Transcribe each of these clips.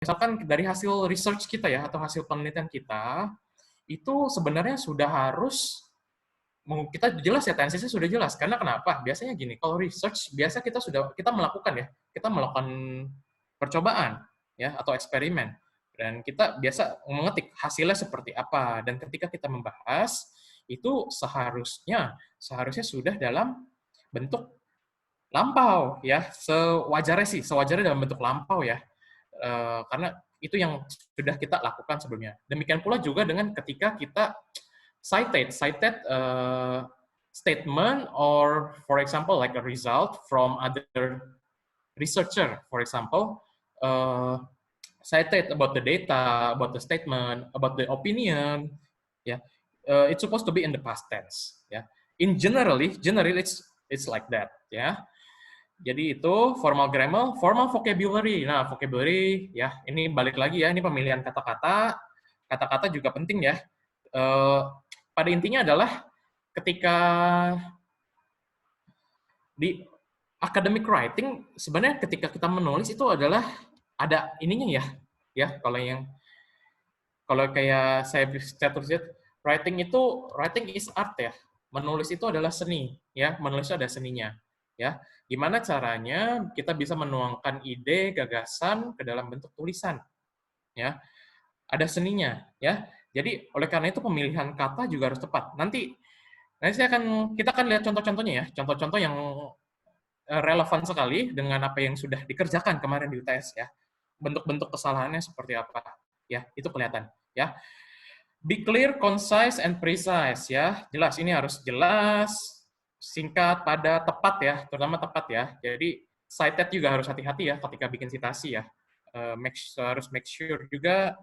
misalkan dari hasil research kita ya, atau hasil penelitian kita, itu sebenarnya sudah harus, kita jelas ya, tesisnya sudah jelas. Karena kenapa? Biasanya gini, kalau research, biasa kita melakukan ya, kita melakukan percobaan ya, atau eksperimen. Dan kita biasa mengetik hasilnya seperti apa. Dan ketika kita membahas, itu seharusnya sudah dalam bentuk lampau ya, sewajarnya dalam bentuk lampau ya. Karena itu yang sudah kita lakukan sebelumnya. Demikian pula juga dengan ketika kita cited statement, or for example like a result from other researcher, for example, cited about the data, about the statement, about the opinion, yeah. It's supposed to be in the past tense, ya. Generally it's like that, ya. Jadi itu formal grammar, formal vocabulary. Nah, vocabulary ya, ini balik lagi ya, ini pemilihan kata-kata. Kata-kata juga penting ya. Pada intinya adalah ketika di academic writing, sebenarnya ketika kita menulis itu adalah ada ininya ya. Ya, kalau kayak saya tulis, writing is art ya. Menulis itu adalah seni ya, menulis itu ada seninya. Ya, gimana caranya kita bisa menuangkan ide, gagasan ke dalam bentuk tulisan, ya, ada seninya, ya. Jadi oleh karena itu pemilihan kata juga harus tepat. Nanti kita akan lihat contoh-contohnya ya, contoh-contoh yang relevan sekali dengan apa yang sudah dikerjakan kemarin di UTS ya. Bentuk-bentuk kesalahannya seperti apa, ya, itu kelihatan, ya. Be clear, concise, and precise ya. Jelas, ini harus jelas, singkat, padat, tepat ya, terutama tepat ya. Jadi cited juga harus hati-hati ya ketika bikin citasi ya. Harus make sure juga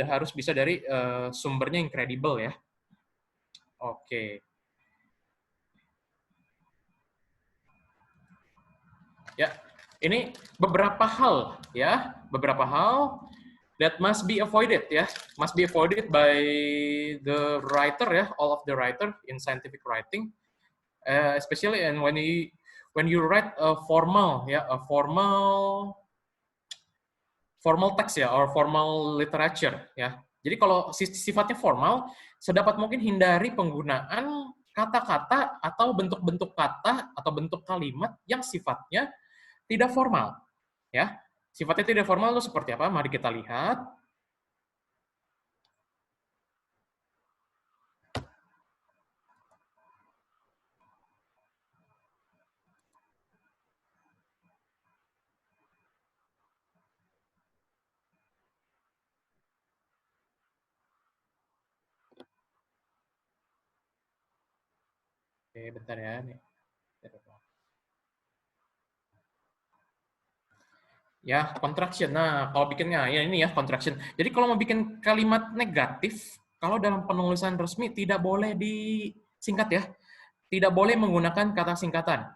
harus bisa dari sumbernya yang kredibel ya. Oke. Ya, ini beberapa hal ya, beberapa hal that must be avoided ya, must be avoided by the writer ya, all of the writer in scientific writing. Especially and when you write a formal text ya, or formal literature ya. Jadi kalau sifatnya formal, sedapat mungkin hindari penggunaan kata-kata atau bentuk-bentuk kata atau bentuk kalimat yang sifatnya tidak formal ya. Sifatnya tidak formal itu seperti apa? Mari kita lihat. Oke, bentar ya nih. Ya, contraction. Nah, kalau bikinnya ya ini ya contraction. Jadi kalau mau bikin kalimat negatif, kalau dalam penulisan resmi tidak boleh disingkat ya. Tidak boleh menggunakan kata singkatan.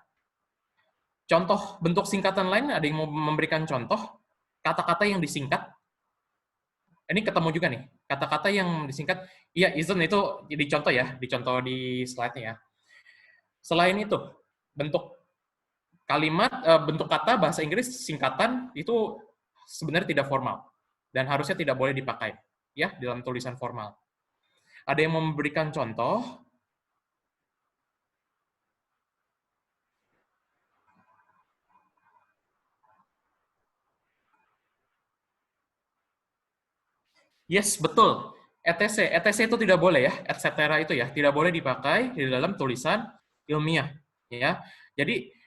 Contoh bentuk singkatan lain, ada yang mau memberikan contoh kata-kata yang disingkat. Ini ketemu juga nih, kata-kata yang disingkat. Iya, isn't itu dicontoh ya, dicontoh di slide-nya ya. Selain itu, bentuk kalimat, bentuk kata bahasa Inggris singkatan itu sebenarnya tidak formal dan harusnya tidak boleh dipakai ya dalam tulisan formal. Ada yang memberikan contoh? Yes, betul. ETC itu tidak boleh ya, etc. itu ya, tidak boleh dipakai di dalam tulisan ilmiah ya. Jadi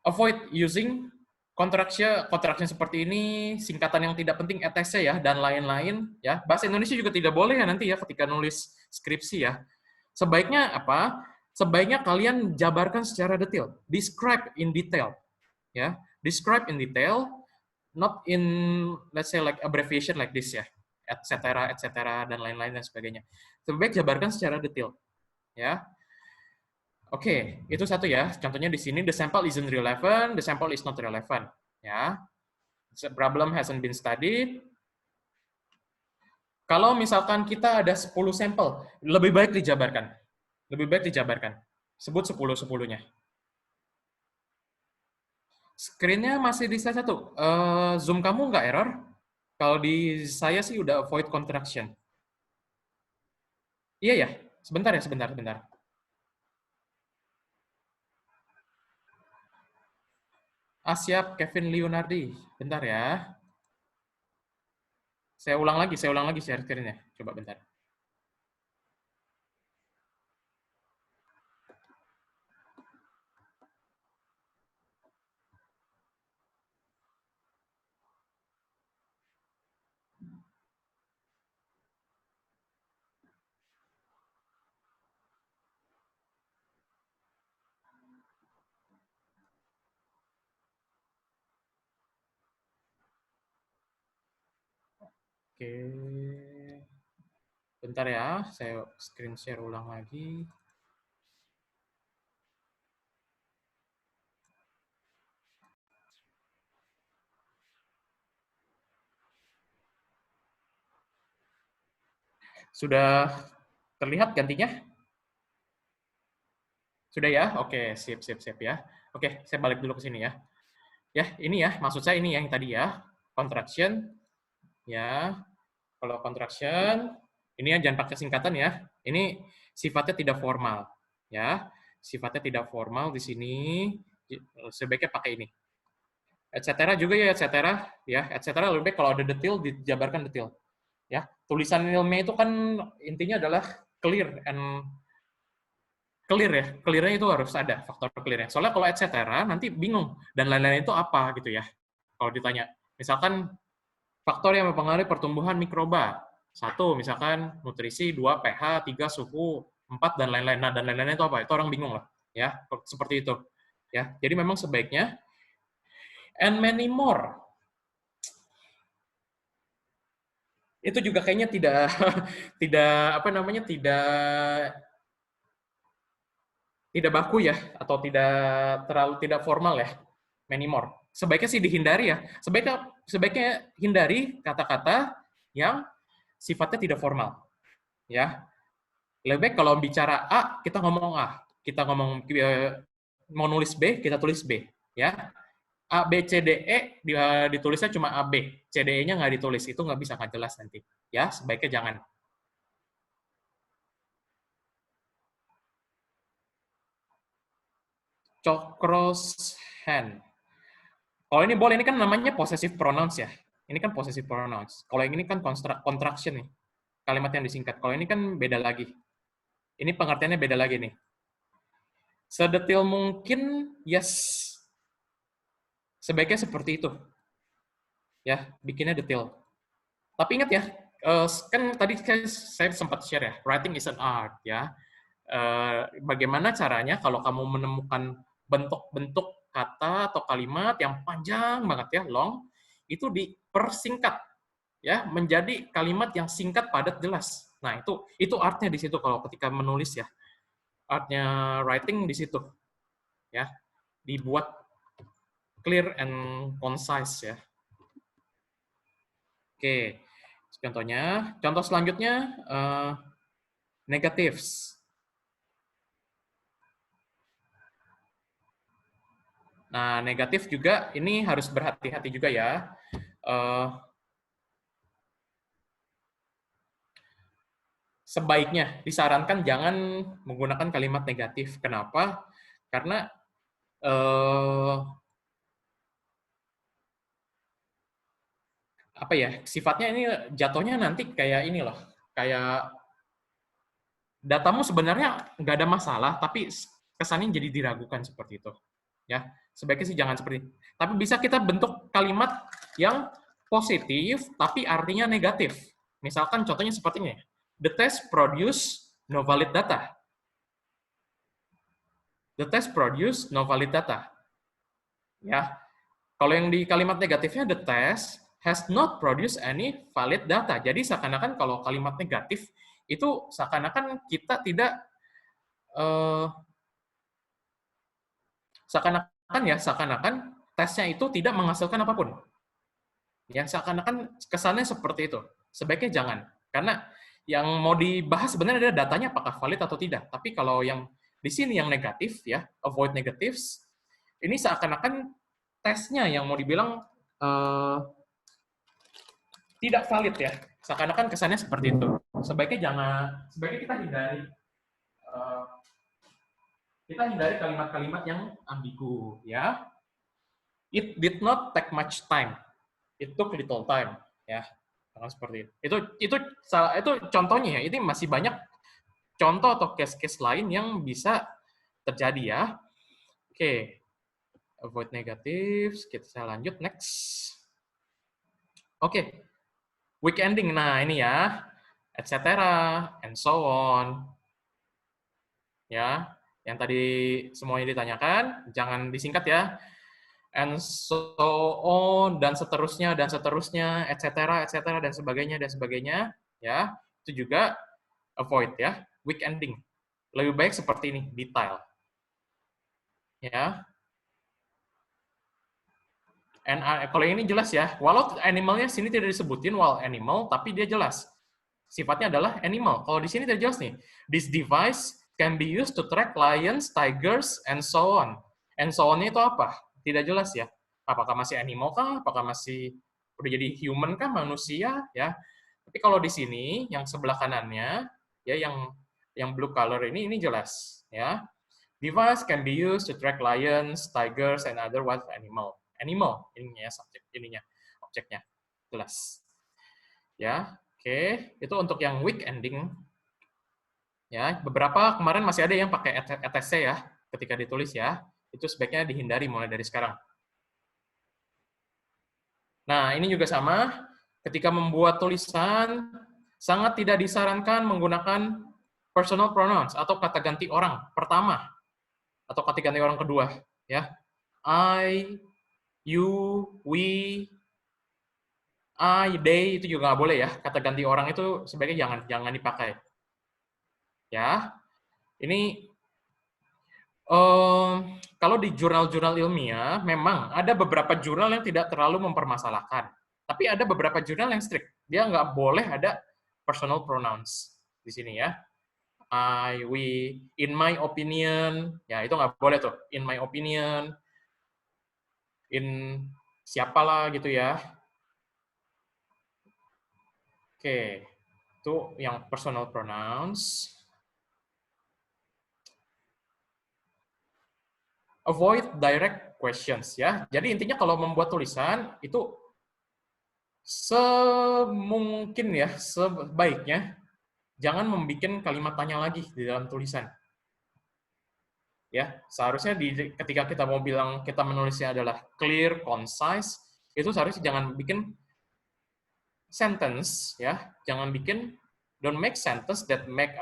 avoid using contraction seperti ini, singkatan yang tidak penting ETC ya, dan lain-lain ya. Bahasa Indonesia juga tidak boleh ya nanti ya ketika nulis skripsi ya. Sebaiknya apa? Sebaiknya kalian jabarkan secara detail, describe in detail ya. Describe in detail, not in let's say like abbreviation like this ya, etc., dan lain-lain dan sebagainya. Sebaik jabarkan secara detail ya. Oke, itu satu ya. Contohnya di sini, the sample isn't relevant, the sample is not relevant. Ya, the problem hasn't been studied. Kalau misalkan kita ada 10 sampel, lebih baik dijabarkan. Lebih baik dijabarkan. Sebut 10-10-nya. Screen-nya masih di slide 1. Zoom kamu nggak error? Kalau di saya sih udah avoid contraction. Iya ya, sebentar ya, sebentar, sebentar. Siap, Kevin Leonardi. Bentar ya. Saya ulang lagi share screen-nya. Coba bentar. Oke. Bentar ya, saya screen share ulang lagi. Sudah terlihat gantinya? Sudah ya? Oke, sip, sip, sip ya. Oke, saya balik dulu ke sini ya. Ya, ini ya, maksud saya ini yang tadi ya. Contraction, ya. Kalau contraction, ini ya jangan pakai singkatan ya. Ini sifatnya tidak formal, ya. Sifatnya tidak formal di sini. Sebaiknya pakai ini. Et cetera juga ya, et cetera. Ya, et cetera lebih baik kalau ada detail, dijabarkan detail. Ya, tulisan ilmiah itu kan intinya adalah clear and clear ya, clear-nya itu harus ada faktor clear-nya. Soalnya kalau et cetera nanti bingung dan lain-lain itu apa gitu ya. Kalau ditanya, misalkan faktor yang mempengaruhi pertumbuhan mikroba. Satu, misalkan nutrisi, dua, pH, tiga, suhu, empat, dan lain-lain. Nah, dan lain-lain itu apa? Itu orang bingung lah. Ya, seperti itu. Ya, jadi memang sebaiknya and many more. Itu juga kayaknya tidak tidak apa namanya tidak baku ya atau tidak terlalu tidak formal ya. Many more. Sebaiknya sih dihindari ya. Sebaiknya hindari kata-kata yang sifatnya tidak formal. Ya, lebih baik kalau bicara A, kita ngomong A. Kita ngomong mau nulis B, kita tulis B. Ya, A, B, C, D, E ditulisnya cuma A, B. C, D, E-nya nggak ditulis. Itu nggak bisa, nggak jelas nanti. Ya, sebaiknya jangan. Chokros hand. Kalau ini boleh, ini kan namanya possessive pronouns ya. Ini kan possessive pronouns. Kalau yang ini kan contraction nih. Kalimat yang disingkat. Kalau ini kan beda lagi. Ini pengertiannya beda lagi nih. Sedetil mungkin, yes. Sebaiknya seperti itu. Ya, bikinnya detail. Tapi ingat ya, kan tadi saya sempat share ya, writing is an art ya. Bagaimana caranya kalau kamu menemukan bentuk-bentuk kata atau kalimat yang panjang banget ya, long, itu dipersingkat ya menjadi kalimat yang singkat, padat, jelas. Nah, itu artnya di situ kalau ketika menulis ya. Artnya writing di situ ya. Dibuat clear and concise ya. Oke. Contohnya, contoh selanjutnya negatives. Nah, negatif juga ini harus berhati-hati juga ya. Sebaiknya disarankan jangan menggunakan kalimat negatif. Kenapa? Karena apa ya? Sifatnya ini jatuhnya nanti kayak ini loh, kayak datamu sebenarnya nggak ada masalah, tapi kesannya jadi diragukan seperti itu. Ya, sebaiknya sih jangan seperti itu. Tapi bisa kita bentuk kalimat yang positif, tapi artinya negatif. Misalkan contohnya seperti ini. The test produce no valid data. The test produce no valid data. Ya, kalau yang di kalimat negatifnya the test has not produced any valid data. Jadi seakan-akan kalau kalimat negatif itu seakan-akan kita tidak seakan-akan tesnya itu tidak menghasilkan apapun. Ya, seakan-akan kesannya seperti itu. Sebaiknya jangan. Karena yang mau dibahas sebenarnya adalah datanya apakah valid atau tidak. Tapi kalau yang di sini yang negatif ya, avoid negatives, ini seakan-akan tesnya yang mau dibilang tidak valid ya. Seakan-akan kesannya seperti itu. Sebaiknya kita hindari kalimat-kalimat yang ambigu ya. It did not take much time. It took little time ya. Seperti itu. Itu contohnya ya. Ini masih banyak contoh atau case-case lain yang bisa terjadi ya. Oke. Avoid negatives. Saya lanjut next. Oke. Weak ending. Nah, ini ya. Etc. and so on. Ya. Yang tadi semuanya ditanyakan, jangan disingkat ya. And so on, dan seterusnya, etc., dan sebagainya, ya. Itu juga avoid ya, weak ending. Lebih baik seperti ini, detail. Ya. And kalau ini jelas ya, walau animalnya sini tidak disebutin wild animal, tapi dia jelas. Sifatnya adalah animal. Kalau di sini tidak jelas nih. This device can be used to track lions, tigers, and so on. And so on-nya itu apa? Tidak jelas ya. Apakah masih animal kah? Apakah masih udah jadi human kah? Manusia ya. Tapi kalau di sini yang sebelah kanannya ya yang blue color ini jelas ya. Device can be used to track lions, tigers, and other wild animal. Animal ininya subjek ininya objeknya jelas. Ya, oke. Itu untuk yang weak ending. Ya, beberapa kemarin masih ada yang pakai etc ya ketika ditulis ya. Itu sebaiknya dihindari mulai dari sekarang. Nah, ini juga sama. Ketika membuat tulisan, sangat tidak disarankan menggunakan personal pronouns atau kata ganti orang pertama atau kata ganti orang kedua. Ya, I, you, we, I, they itu juga nggak boleh ya. Kata ganti orang itu sebaiknya jangan dipakai. Ya, ini kalau di jurnal-jurnal ilmiah, memang ada beberapa jurnal yang tidak terlalu mempermasalahkan. Tapi ada beberapa jurnal yang strict. Dia nggak boleh ada personal pronouns di sini ya. I, we, in my opinion, ya itu nggak boleh tuh. In my opinion, in siapalah gitu ya. Oke, itu yang personal pronouns. Avoid direct questions ya. Jadi intinya kalau membuat tulisan itu semungkin ya, sebaiknya jangan membuat kalimat tanya lagi di dalam tulisan. Ya, seharusnya ketika kita mau bilang kita menulisnya adalah clear, concise, itu seharusnya jangan bikin sentence ya, jangan bikin don't make sentence that make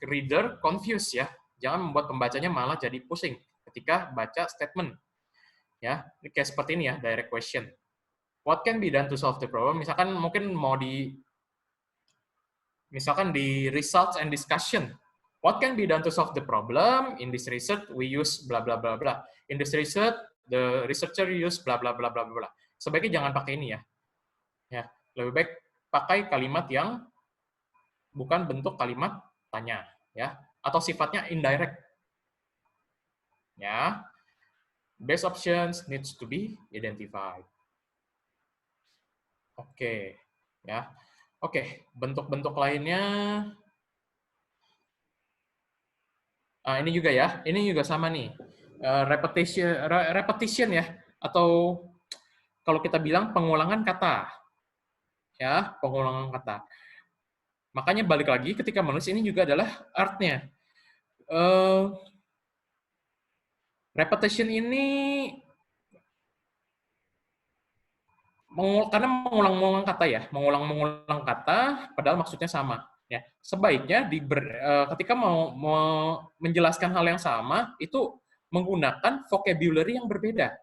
reader confused ya. Jangan membuat pembacanya malah jadi pusing ketika baca statement. Ya, ini kayak seperti ini ya, direct question. What can be done to solve the problem? Misalkan mungkin misalkan di results and discussion. What can be done to solve the problem? In this research we use bla bla bla bla. In this research the researcher use bla bla bla bla bla. Sebaiknya jangan pakai ini ya. Ya, lebih baik pakai kalimat yang bukan bentuk kalimat tanya ya, atau sifatnya indirect. Ya. Best options needs to be identified. Oke, ya. Oke, bentuk-bentuk lainnya. Ini juga ya, ini juga sama nih. Repetition ya, atau kalau kita bilang pengulangan kata. Ya, pengulangan kata. Makanya balik lagi ketika menulis ini juga adalah artnya. Repetition ini karena mengulang-mengulang kata ya, mengulang-mengulang kata, padahal maksudnya sama. Ya, sebaiknya ketika mau menjelaskan hal yang sama itu menggunakan vocabulary yang berbeda.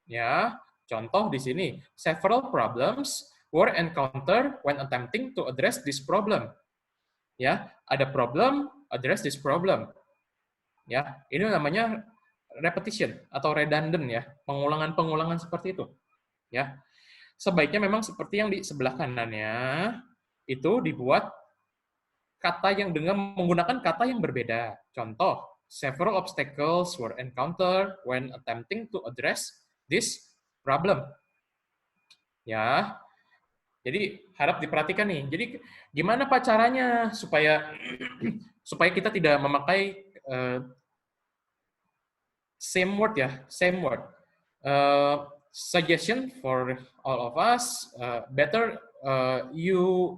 Ya, contoh di sini, several problems were encountered when attempting to address this problem. Ya, ada problem, address this problem. Ya, ini namanya repetition atau redundant ya, pengulangan-pengulangan seperti itu. Ya, sebaiknya memang seperti yang di sebelah kanannya itu dibuat kata yang dengan menggunakan kata yang berbeda. Contoh, several obstacles were encountered when attempting to address this problem. Ya, jadi harap diperhatikan nih. Jadi gimana Pak caranya supaya supaya kita tidak memakai same word ya, same word. Suggestion for all of us, better you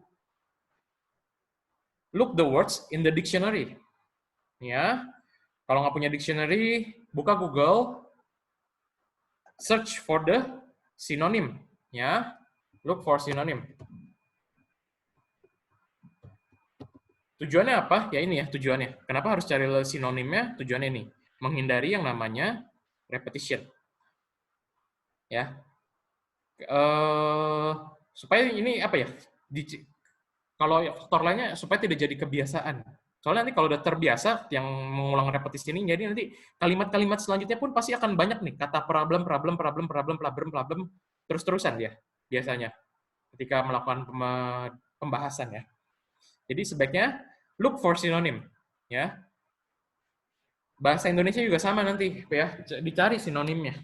look the words in the dictionary. Ya, kalau nggak punya dictionary, buka Google, search for the synonym. Ya, look for synonym. Tujuannya apa? Ya ini ya tujuannya. Kenapa harus cari sinonimnya? Tujuannya ini, menghindari yang namanya repetition. Ya, supaya ini apa ya? Kalau faktor lainnya supaya tidak jadi kebiasaan. Soalnya nanti kalau udah terbiasa yang mengulang repetisi ini, jadi nanti kalimat-kalimat selanjutnya pun pasti akan banyak nih kata problem terus-terusan dia biasanya ketika melakukan pembahasan ya. Jadi sebaiknya look for synonym ya. Bahasa Indonesia juga sama nanti ya, dicari sinonimnya.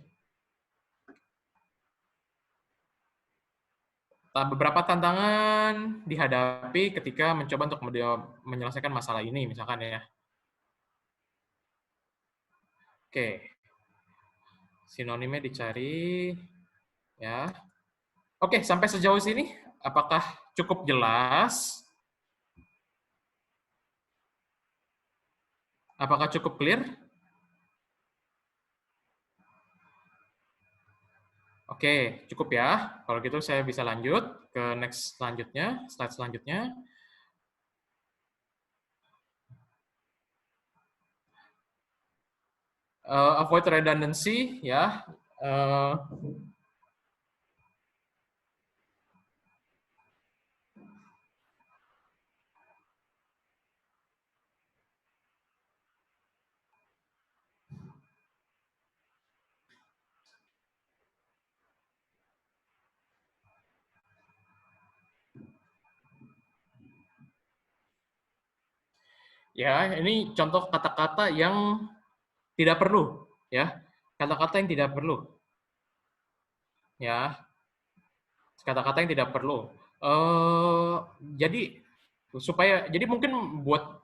Beberapa tantangan dihadapi ketika mencoba untuk menyelesaikan masalah ini, misalkan ya. Oke, sinonimnya dicari, ya. Oke, sampai sejauh sini, apakah cukup jelas? Apakah cukup clear? Oke, cukup ya. Kalau gitu saya bisa lanjut ke next selanjutnya, slide selanjutnya. Avoid redundancy, ya. Ya, ini contoh kata-kata yang tidak perlu, ya. Kata-kata yang tidak perlu. Ya, kata-kata yang tidak perlu. Jadi jadi mungkin buat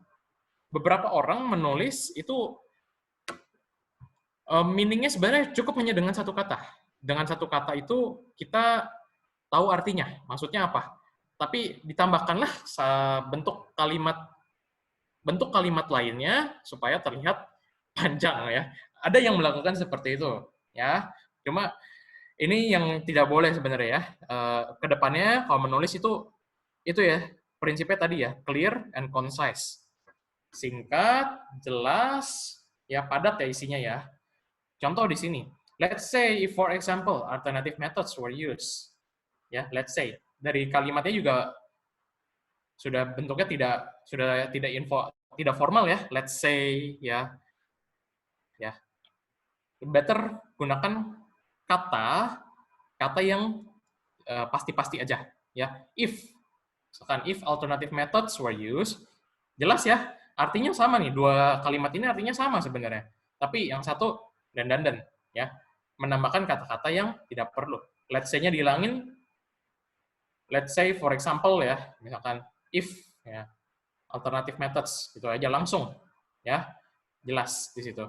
beberapa orang menulis itu meaning-nya sebenarnya cukup hanya dengan satu kata. Dengan satu kata itu kita tahu artinya, maksudnya apa. Tapi ditambahkanlah bentuk kalimat lainnya supaya terlihat panjang ya. Ada yang melakukan seperti itu ya. Cuma ini yang tidak boleh sebenarnya ya. Kedepannya kalau menulis itu ya prinsipnya tadi ya, clear and concise. Singkat, jelas, ya padat ya isinya ya. Contoh di sini. Let's say if for example alternative methods were used. Ya, let's say dari kalimatnya juga sudah bentuknya tidak formal ya. Let's say ya. Ya. Better gunakan kata yang pasti-pasti aja ya. Misalkan if alternative methods were used, jelas ya, artinya sama nih, dua kalimat ini artinya sama sebenarnya. Tapi yang satu redundant ya, menambahkan kata-kata yang tidak perlu. Let's say-nya dihilangin. Let's say for example ya, misalkan if ya, alternative methods gitu aja langsung ya, jelas di situ.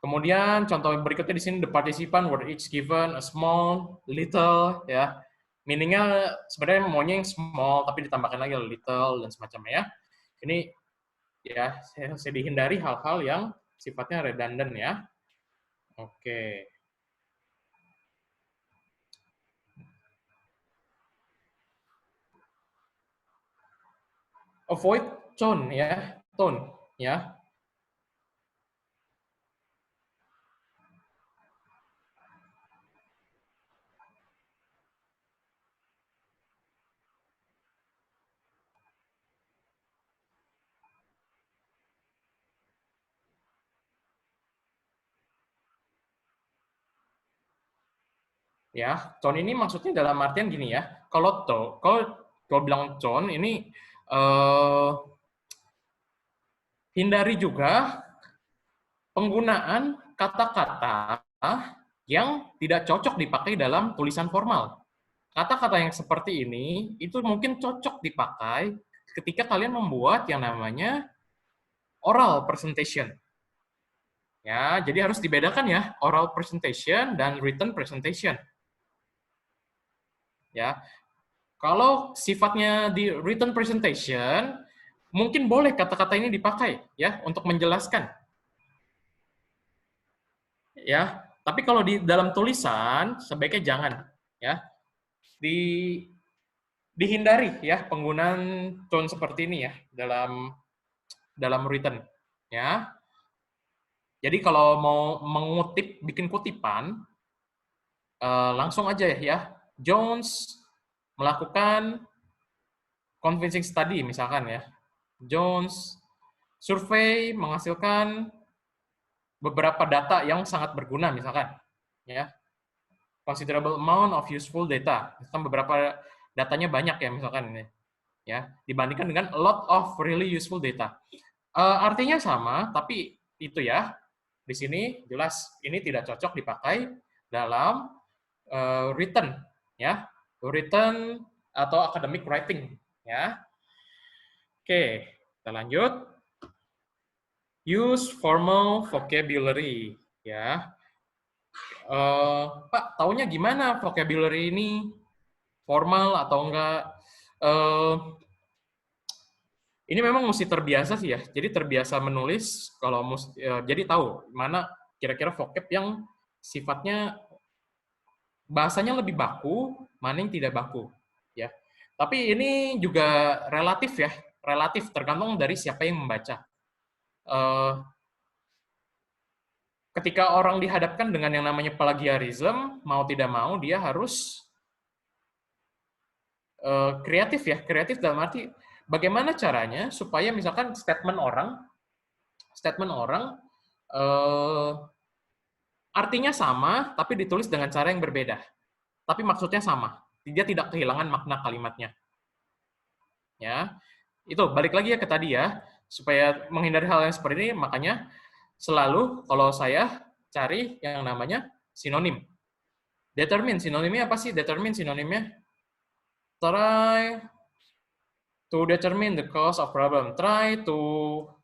Kemudian contoh berikutnya di sini the participant were each given a small, little ya. Meaning-nya sebenarnya maunya yang small tapi ditambahkan lagi little dan semacamnya ya. Ini ya saya dihindari hal-hal yang sifatnya redundant ya. Oke. Avoid tone ya, tone ya. Ya, tone ini maksudnya dalam artian gini ya. Kalau bilang tone ini hindari juga penggunaan kata-kata yang tidak cocok dipakai dalam tulisan formal. Kata-kata yang seperti ini itu mungkin cocok dipakai ketika kalian membuat yang namanya oral presentation. Ya, jadi harus dibedakan ya, oral presentation dan written presentation. Ya. Kalau sifatnya di written presentation, mungkin boleh kata-kata ini dipakai ya untuk menjelaskan. Ya, tapi kalau di dalam tulisan sebaiknya jangan ya. Di dihindari ya penggunaan tone seperti ini ya dalam written ya. Jadi kalau mau mengutip bikin kutipan langsung aja ya. Jones melakukan convincing study misalkan ya. Jones survei menghasilkan beberapa data yang sangat berguna misalkan ya. Considerable amount of useful data. Misalkan beberapa datanya banyak ya misalkan ini ya dibandingkan dengan a lot of really useful data. Artinya sama, tapi itu ya di sini jelas ini tidak cocok dipakai dalam written ya, written atau academic writing ya. Oke, kita lanjut. Use formal vocabulary ya. Pak, taunya gimana vocabulary ini formal atau enggak? Ini memang mesti terbiasa sih ya. Jadi terbiasa menulis kalau jadi tahu mana kira-kira vocab yang sifatnya bahasanya lebih baku, mana yang tidak baku, ya. Tapi ini juga relatif ya, relatif tergantung dari siapa yang membaca. Eh, Ketika orang dihadapkan dengan yang namanya plagiarism, mau tidak mau dia harus kreatif ya, kreatif dalam arti bagaimana caranya supaya misalkan statement orang artinya sama tapi ditulis dengan cara yang berbeda, tapi maksudnya sama, dia tidak kehilangan makna kalimatnya. Ya, itu balik lagi ya ke tadi ya, supaya menghindari hal yang seperti ini, makanya selalu kalau saya cari yang namanya sinonim. Determine, sinonimnya apa sih? Determine, sinonimnya try to determine the cause of problem. Try to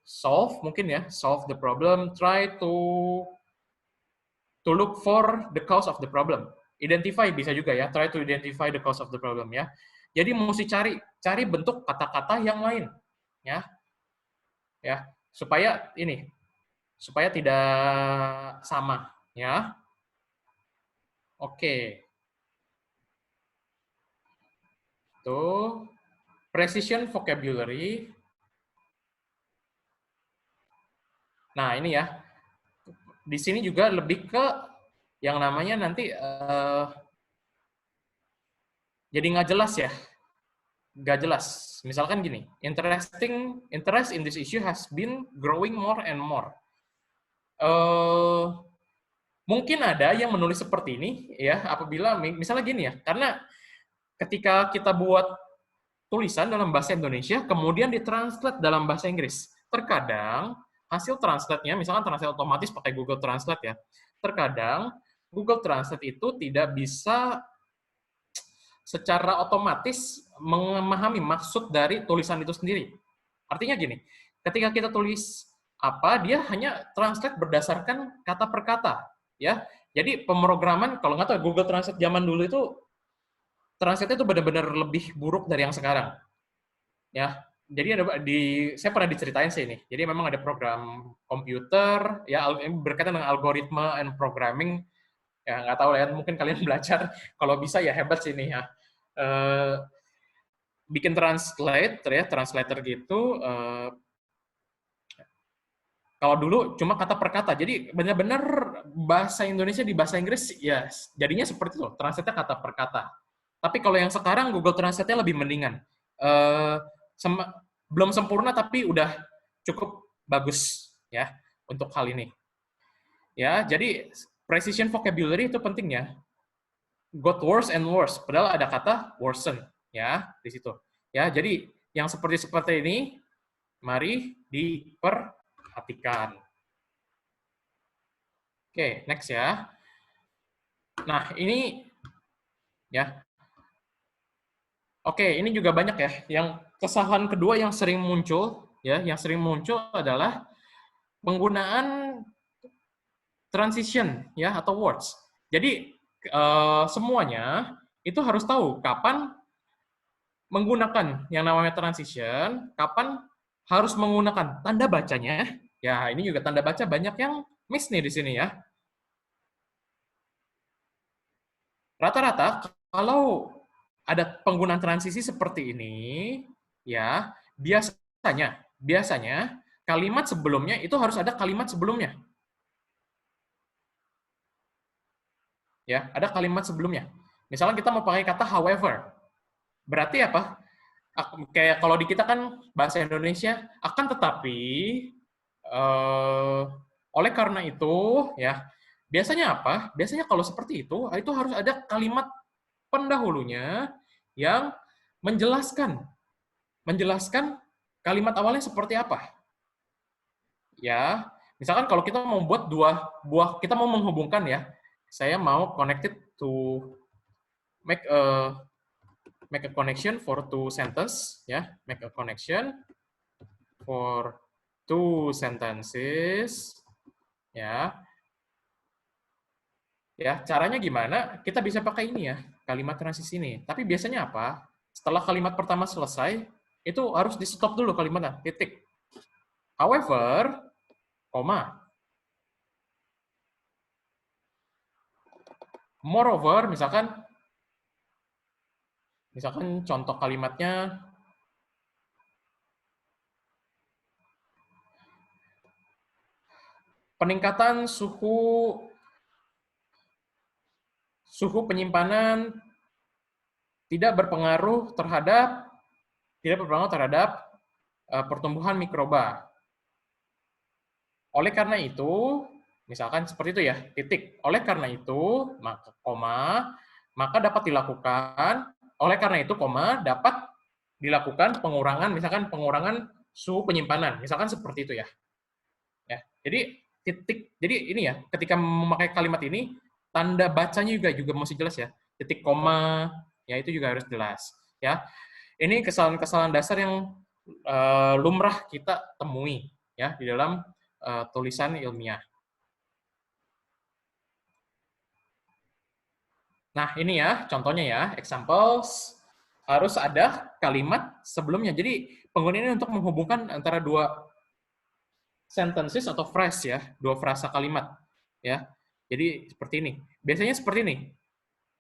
solve, mungkin ya, solve the problem. Try to look for the cause of the problem. Identify bisa juga ya, try to identify the cause of the problem ya. Jadi mesti cari bentuk kata-kata yang lain ya. Ya, supaya tidak sama ya. Oke. Tuh, precision vocabulary. Nah, ini ya. Di sini juga lebih ke yang namanya nanti jadi nggak jelas ya, nggak jelas. Misalkan gini, interest in this issue has been growing more and more. Mungkin ada yang menulis seperti ini ya, apabila misalnya gini ya, karena ketika kita buat tulisan dalam bahasa Indonesia, kemudian ditranslate dalam bahasa Inggris, terkadang hasil translate-nya, misalkan translate otomatis pakai Google Translate ya, terkadang Google Translate itu tidak bisa secara otomatis memahami maksud dari tulisan itu sendiri. Artinya gini, ketika kita tulis apa, dia hanya translate berdasarkan kata per kata, ya. Jadi pemrograman, kalau nggak tahu Google Translate zaman dulu itu translate itu benar-benar lebih buruk dari yang sekarang, ya. Jadi saya pernah diceritain sih ini. Jadi memang ada program komputer, ya berkaitan dengan algoritma and programming. Ya nggak tahu ya, mungkin kalian belajar. Kalau bisa ya hebat sih ini ya. Bikin translator gitu. Kalau dulu cuma kata per kata, jadi benar-benar bahasa Indonesia di bahasa Inggris ya jadinya seperti itu, translate-nya kata per kata. Tapi kalau yang sekarang Google Translate-nya lebih mendingan. Eh, belum sempurna tapi udah cukup bagus ya untuk hal ini. Ya, jadi precision vocabulary itu pentingnya. Got worse and worse, padahal ada kata worsen ya di situ. Ya, jadi yang seperti ini mari diperhatikan. Oke, next ya. Nah, ini ya. Oke, ini juga banyak ya. Yang kesalahan kedua yang sering muncul ya, yang sering muncul adalah penggunaan transition ya atau words. Jadi semuanya itu harus tahu kapan menggunakan yang namanya transition, kapan harus menggunakan tanda bacanya. Ya, ini juga tanda baca banyak yang miss nih di sini ya. Rata-rata kalau ada penggunaan transisi seperti ini, ya biasanya kalimat sebelumnya itu harus ada kalimat sebelumnya. Ya, ada kalimat sebelumnya. Misalnya kita mau pakai kata however, berarti apa? Kayak kalau di kita kan bahasa Indonesia akan tetapi eh, oleh karena itu ya biasanya apa? Biasanya kalau seperti itu harus ada kalimat pendahulunya yang menjelaskan menjelaskan kalimat awalnya seperti apa. Ya, misalkan kalau kita mau buat dua buah, kita mau menghubungkan ya, saya mau connected to make a make a connection for two sentence ya, make a connection for two sentences ya. Ya, caranya gimana? Kita bisa pakai ini ya, kalimat transisi ini. Tapi biasanya apa? Setelah kalimat pertama selesai, itu harus di-stop dulu kalimatnya, titik. However, koma. Moreover, misalkan contoh kalimatnya peningkatan suhu penyimpanan tidak berpengaruh terhadap pertumbuhan mikroba. Oleh karena itu, misalkan seperti itu ya, titik. Oleh karena itu, maka koma, maka dapat dilakukan, oleh karena itu, koma, dapat dilakukan pengurangan suhu penyimpanan. Misalkan seperti itu ya. Ya. Jadi titik, jadi ini ya, ketika memakai kalimat ini, tanda bacanya juga mesti jelas ya. Titik koma, ya itu juga harus jelas. Ya. Ini kesalahan-kesalahan dasar yang lumrah kita temui ya di dalam tulisan ilmiah. Nah, ini ya contohnya ya, examples harus ada kalimat sebelumnya. Jadi penggunaan ini untuk menghubungkan antara dua sentences atau phrase ya, dua frasa kalimat ya. Jadi seperti ini. Biasanya seperti ini.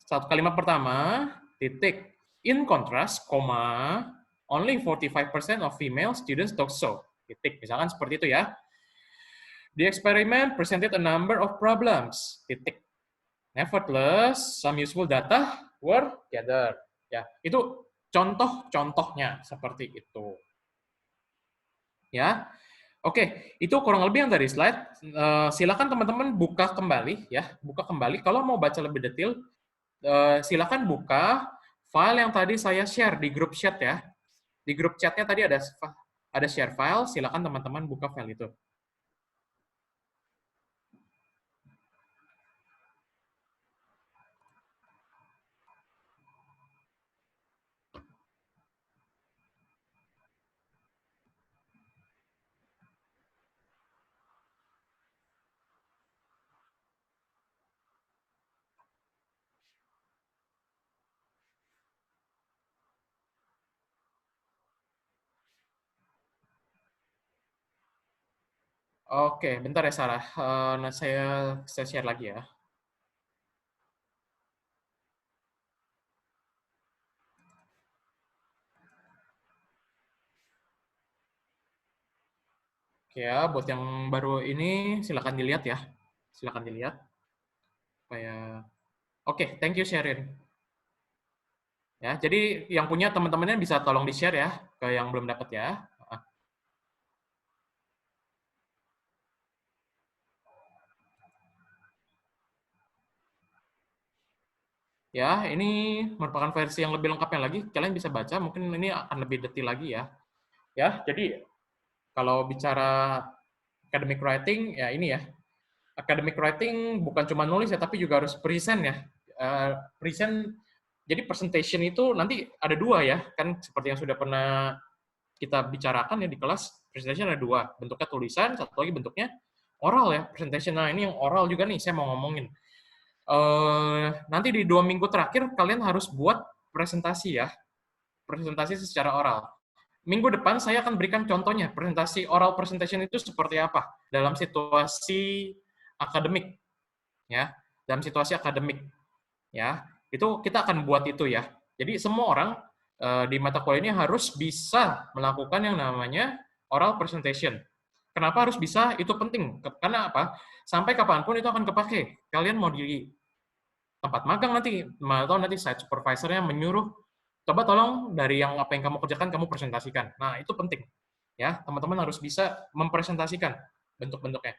Satu kalimat pertama, titik. In contrast, koma, only 45% of female students talk so. Titik. Misalkan seperti itu ya. The experiment presented a number of problems. Titik. Nevertheless, some useful data were gathered. Ya, itu contoh-contohnya seperti itu. Ya, oke, itu kurang lebih yang dari slide. Silakan teman-teman buka kembali ya, buka kembali. Kalau mau baca lebih detail, silakan buka file yang tadi saya share di grup chat ya. Di grup chatnya tadi ada share file. Silakan teman-teman buka file itu. Oke, bentar ya Sarah. Nah, saya share lagi ya. Oke ya, buat yang baru ini silakan dilihat ya. Silakan dilihat. Supaya Oke, thank you Sherin. Ya, jadi yang punya teman-temannya bisa tolong di-share ya ke yang belum dapat ya. Ya, ini merupakan versi yang lebih lengkapnya lagi. Kalian bisa baca, mungkin ini akan lebih detail lagi ya. Ya, jadi kalau bicara academic writing ya ini ya. academic writing bukan cuma nulis ya, tapi juga harus present ya. Present, jadi presentation itu nanti ada dua ya, kan seperti yang sudah pernah kita bicarakan ya di kelas, presentation ada dua, bentuknya tulisan, satu lagi bentuknya oral ya, presentation. Nah, ini yang oral juga nih, saya mau ngomongin. Nanti di 2 minggu terakhir, kalian harus buat presentasi ya, presentasi secara oral. Minggu depan saya akan berikan contohnya, presentasi oral presentation itu seperti apa dalam situasi akademik, ya, dalam situasi akademik, ya, itu kita akan buat itu ya. Jadi semua orang di mata kuliah ini harus bisa melakukan yang namanya oral presentation. Kenapa harus bisa? Itu penting. Karena apa? Sampai kapanpun itu akan kepake. Kalian mau di tempat magang nanti, atau nanti site supervisor-nya menyuruh, coba tolong dari yang apa yang kamu kerjakan, kamu presentasikan. Nah, itu penting. Ya, teman-teman harus bisa mempresentasikan bentuk-bentuknya.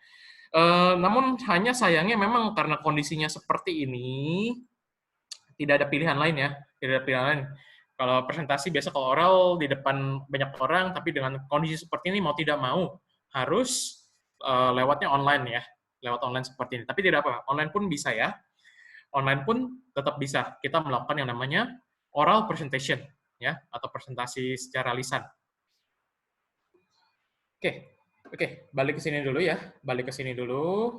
Namun hanya sayangnya memang karena kondisinya seperti ini, tidak ada pilihan lain ya, tidak ada pilihan lain. Kalau presentasi biasa kalau oral di depan banyak orang, tapi dengan kondisi seperti ini mau tidak mau harus lewatnya online ya, lewat online seperti ini. Tapi tidak apa, online pun bisa ya. Online pun tetap bisa kita melakukan yang namanya oral presentation ya, atau presentasi secara lisan. Oke, balik ke sini dulu ya, balik ke sini dulu.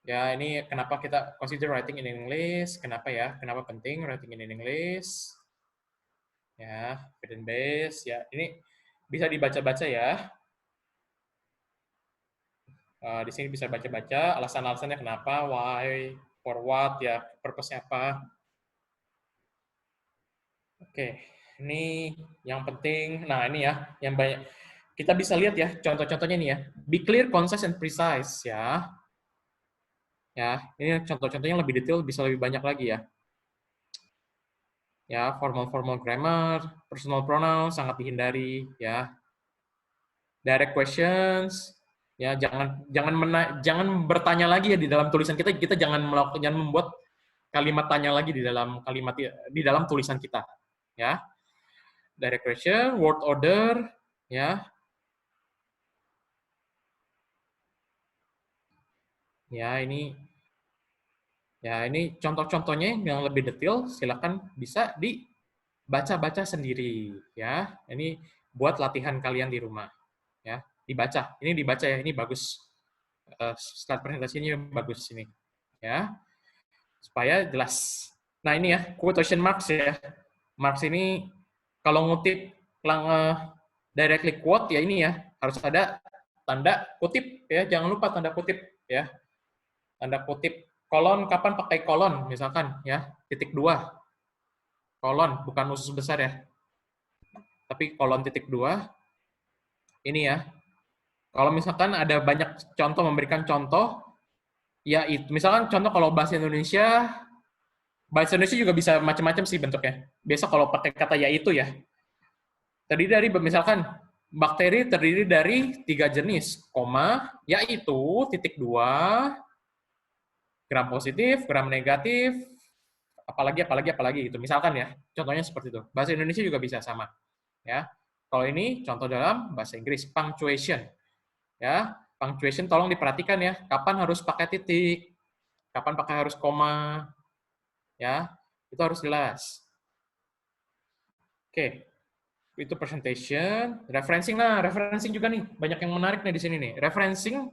Ya, ini kenapa kita consider writing in English, kenapa ya, kenapa penting writing in English. Ya, evidence base, ya, ini bisa dibaca-baca ya. Di sini bisa baca-baca alasan-alasannya kenapa, why, for what, ya, purpose-nya apa. Oke, ini yang penting. Nah, ini ya, yang banyak kita bisa lihat ya, contoh-contohnya nih ya. Be clear, concise, and precise ya. Ya, ini contoh-contohnya lebih detail, bisa lebih banyak lagi ya. Ya, formal grammar, personal pronoun sangat dihindari ya. Direct questions, ya jangan bertanya lagi ya di dalam tulisan kita. Kita jangan membuat kalimat tanya lagi di dalam tulisan kita ya. Direct question, word order ya. Ya, ini contoh-contohnya yang lebih detail, silakan bisa dibaca-baca sendiri ya. Ini buat latihan kalian di rumah ya. Dibaca. Ini dibaca ya, ini bagus. Slide presentasinya bagus ini ya. Supaya jelas. Nah, ini ya, quotation marks ya. Marks ini kalau ngutip directly quote ya ini ya, harus ada tanda kutip ya, jangan lupa tanda kutip ya. Tanda kutip kolon, kapan pakai kolon misalkan ya, titik 2 kolon, bukan usus besar ya, tapi kolon titik 2 ini ya. Kalau misalkan ada banyak contoh, memberikan contoh ya, itu misalkan contoh kalau bahasa Indonesia juga bisa macam-macam sih bentuknya. Biasa kalau pakai kata yaitu ya, terdiri dari misalkan bakteri terdiri dari 3 jenis, koma, yaitu titik 2 gram positif, gram negatif, apalagi gitu. Misalkan ya, contohnya seperti itu. Bahasa Indonesia juga bisa sama. Ya. Kalau ini contoh dalam bahasa Inggris, punctuation. Ya, punctuation tolong diperhatikan ya, kapan harus pakai titik, kapan pakai harus koma. Ya, itu harus jelas. Oke. Itu presentation, referencing. Nah, referencing juga nih, banyak yang menarik nih di sini nih. Referencing,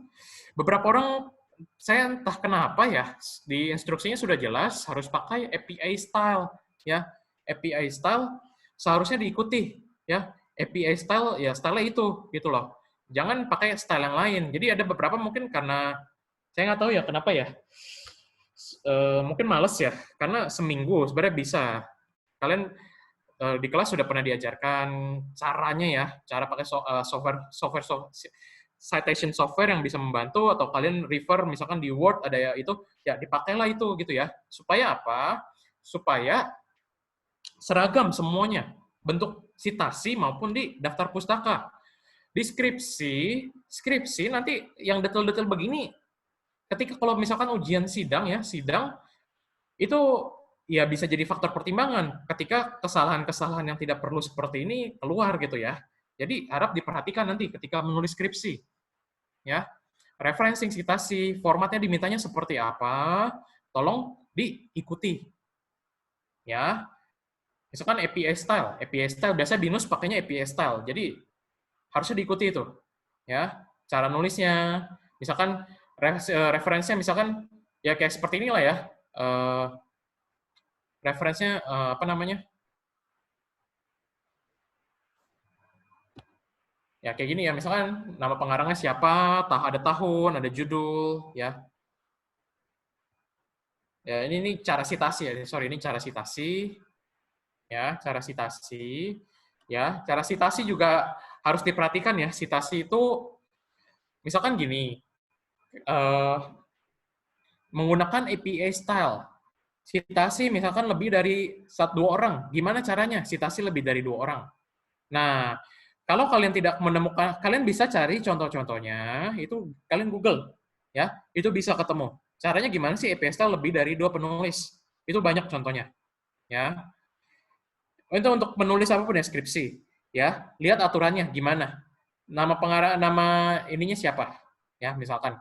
beberapa orang, saya entah kenapa ya, di instruksinya sudah jelas, harus pakai API style. Ya, API style seharusnya diikuti. Ya, API style, ya style itu, gitu loh. Jangan pakai style yang lain. Jadi ada beberapa mungkin karena, saya nggak tahu ya kenapa ya, mungkin males ya, karena seminggu sebenarnya bisa. Kalian di kelas sudah pernah diajarkan caranya ya, cara pakai software citation software yang bisa membantu, atau kalian refer misalkan di Word ada ya, itu ya dipakailah itu gitu ya. Supaya apa? Supaya seragam semuanya, bentuk citasi maupun di daftar pustaka. Di skripsi nanti yang detail-detail begini, ketika kalau misalkan ujian sidang ya, sidang itu ya bisa jadi faktor pertimbangan ketika kesalahan-kesalahan yang tidak perlu seperti ini keluar gitu ya. Jadi harap diperhatikan nanti ketika menulis skripsi. Ya. referencing, citasi, formatnya dimintanya seperti apa, tolong diikuti. Ya, misalkan API style biasa binus pakainya API style, jadi harusnya diikuti itu. Ya, cara nulisnya, misalkan referensinya misalkan ya kayak seperti inilah ya. Referensinya apa namanya? Ya kayak gini ya, misalkan nama pengarangnya siapa, ada tahun, ada judul, ya. Ya ini cara sitasi ya, sorry ini cara sitasi, ya cara sitasi, ya cara sitasi juga harus diperhatikan ya. Sitasi itu misalkan gini, eh, menggunakan API style. Sitasi misalkan lebih dari dua orang, gimana caranya? Sitasi lebih dari dua orang. Nah, kalau kalian tidak menemukan, kalian bisa cari contoh-contohnya, itu kalian Google, ya, itu bisa ketemu. Caranya gimana sih API style lebih dari dua penulis? Itu banyak contohnya, ya. Itu untuk menulis apapun ya skripsi, ya. Lihat aturannya gimana. Nama pengarang, nama ininya siapa, ya, misalkan.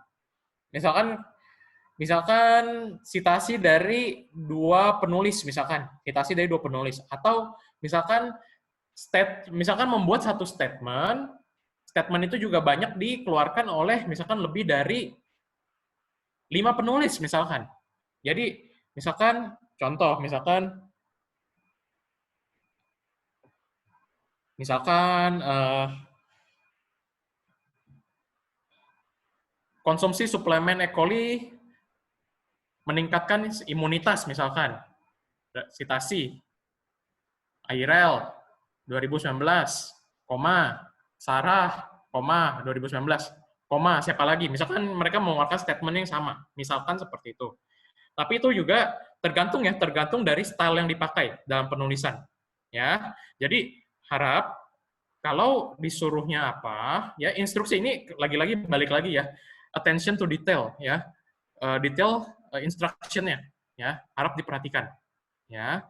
Misalkan Misalkan citasi dari dua penulis, misalkan citasi dari dua penulis, atau misalkan membuat satu statement, statement itu juga banyak dikeluarkan oleh misalkan lebih dari 5 penulis, misalkan. Jadi misalkan contoh, misalkan konsumsi suplemen E. coli meningkatkan imunitas, misalkan citasi Airel 2019, koma, Sarah, koma, 2019, koma, siapa lagi? Misalkan mereka mengeluarkan statement yang sama, misalkan seperti itu. Tapi itu juga tergantung dari style yang dipakai dalam penulisan. Ya, jadi harap kalau disuruhnya apa, ya instruksi ini lagi-lagi balik lagi ya, attention to detail ya, detail instruction-nya ya, harap diperhatikan ya.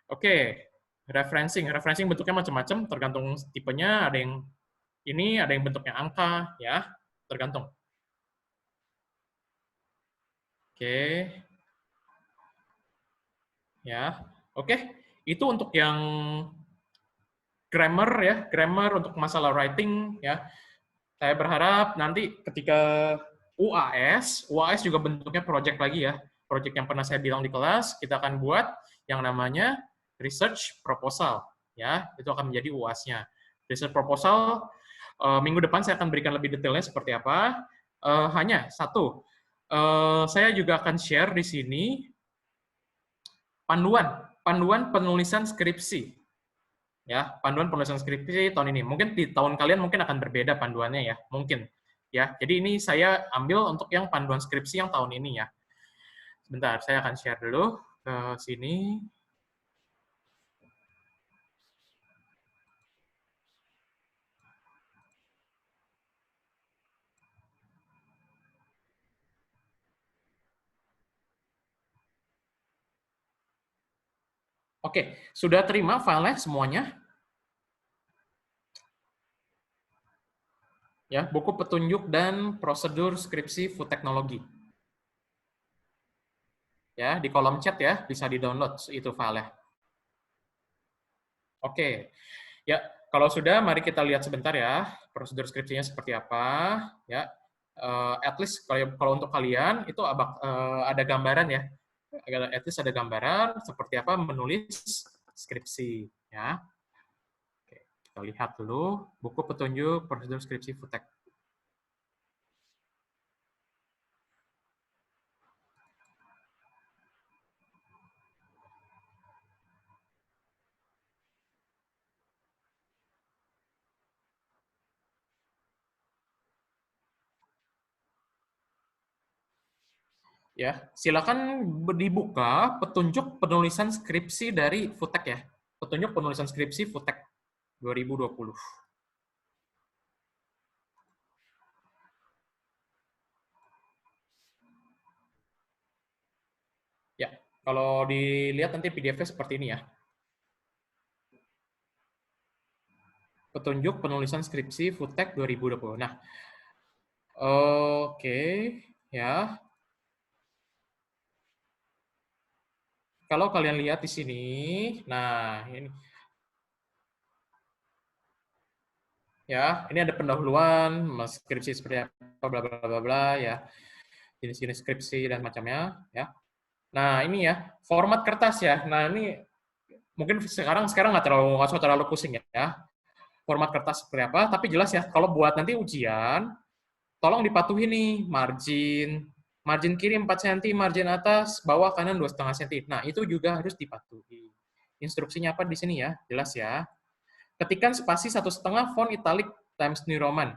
Oke, referencing bentuknya macam-macam, tergantung tipenya. Ada yang ini, ada yang bentuknya angka, ya, tergantung. Oke, ya, oke. Itu untuk yang grammar ya, grammar untuk masalah writing ya. Saya berharap nanti ketika UAS juga bentuknya project lagi ya. Project yang pernah saya bilang di kelas, kita akan buat yang namanya research proposal ya. Itu akan menjadi UAS-nya. Research proposal minggu depan saya akan berikan lebih detailnya seperti apa. Hanya satu, saya juga akan share di sini panduan penulisan skripsi ya, panduan penulisan skripsi tahun ini. Mungkin di tahun kalian mungkin akan berbeda panduannya ya, mungkin ya. Jadi ini saya ambil untuk yang panduan skripsi yang tahun ini ya. Sebentar, saya akan share dulu ke sini. Oke, sudah terima filenya semuanya? Ya, buku petunjuk dan prosedur skripsi food teknologi. Ya, di kolom chat ya, bisa di-download itu filenya. Oke. Ya, kalau sudah mari kita lihat sebentar ya prosedur skripsinya seperti apa ya. At least kalau untuk kalian itu ada gambaran ya. At least ada gambaran seperti apa menulis skripsi ya. Oke, kita lihat dulu buku petunjuk prosedur skripsi Futek. Ya, silakan dibuka petunjuk penulisan skripsi dari Futek ya. Petunjuk penulisan skripsi Futek 2020. Ya, kalau dilihat nanti PDF-nya seperti ini ya. Petunjuk penulisan skripsi Futek 2020. Nah, Oke, ya. Kalau kalian lihat di sini, nah ini ya, ini ada pendahuluan, skripsi seperti apa, bla bla bla bla ya, jenis-jenis skripsi dan macamnya ya. Nah ini ya, format kertas ya. Nah ini mungkin sekarang nggak usah terlalu pusing ya. Format kertas seperti apa, tapi jelas ya, kalau buat nanti ujian, tolong dipatuhi nih margin kiri 4 cm, margin atas bawah kanan 2,5 cm. Nah itu juga harus dipatuhi. Instruksinya apa di sini ya, jelas ya. Ketikkan spasi 1,5 font italic Times New Roman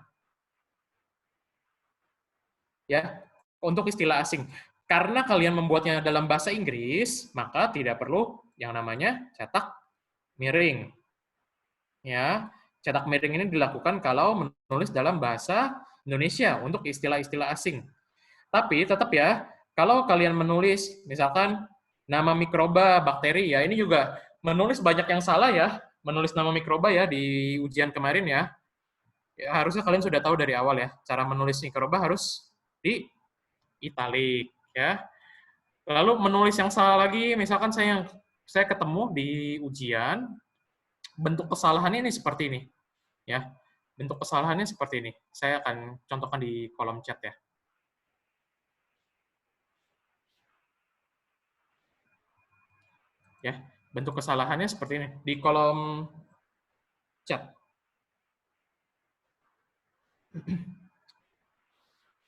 ya untuk istilah asing. Karena kalian membuatnya dalam bahasa Inggris, maka tidak perlu yang namanya cetak miring. Ya, cetak miring ini dilakukan kalau menulis dalam bahasa Indonesia untuk istilah-istilah asing. Tapi tetap ya, kalau kalian menulis misalkan nama mikroba, bakteri ya, ini juga menulis banyak yang salah ya, menulis nama mikroba ya di ujian kemarin ya. Ya harusnya kalian sudah tahu dari awal ya, cara menulis mikroba harus di italik ya. Lalu menulis yang salah lagi, misalkan saya ketemu di ujian, bentuk kesalahannya ini seperti ini ya. Bentuk kesalahannya seperti ini. Saya akan contohkan di kolom chat ya. Ya, bentuk kesalahannya seperti ini di kolom chat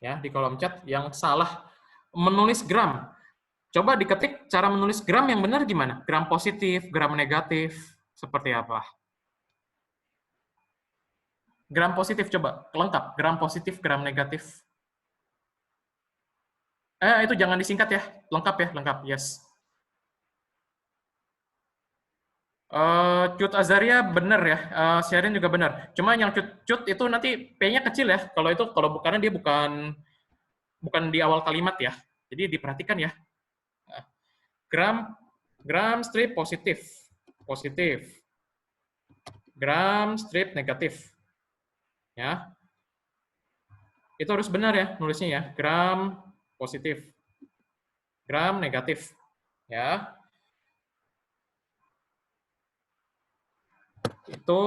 ya, di kolom chat yang salah menulis gram. Coba diketik cara menulis gram yang benar gimana? Gram positif, gram negatif, seperti apa? Gram positif coba, lengkap. Gram positif, gram negatif. Itu jangan disingkat ya, lengkap ya, lengkap. Yes. Cut Azaria benar ya, Sherin juga benar. Cuma yang cut itu nanti P-nya kecil ya. Kalau itu kalau bukannya dia bukan bukan di awal kalimat ya. Jadi diperhatikan ya. Gram gram strip positif. Positif. Gram strip negatif. Ya. Itu harus benar ya nulisnya ya. Gram positif. Gram negatif. Ya. Itu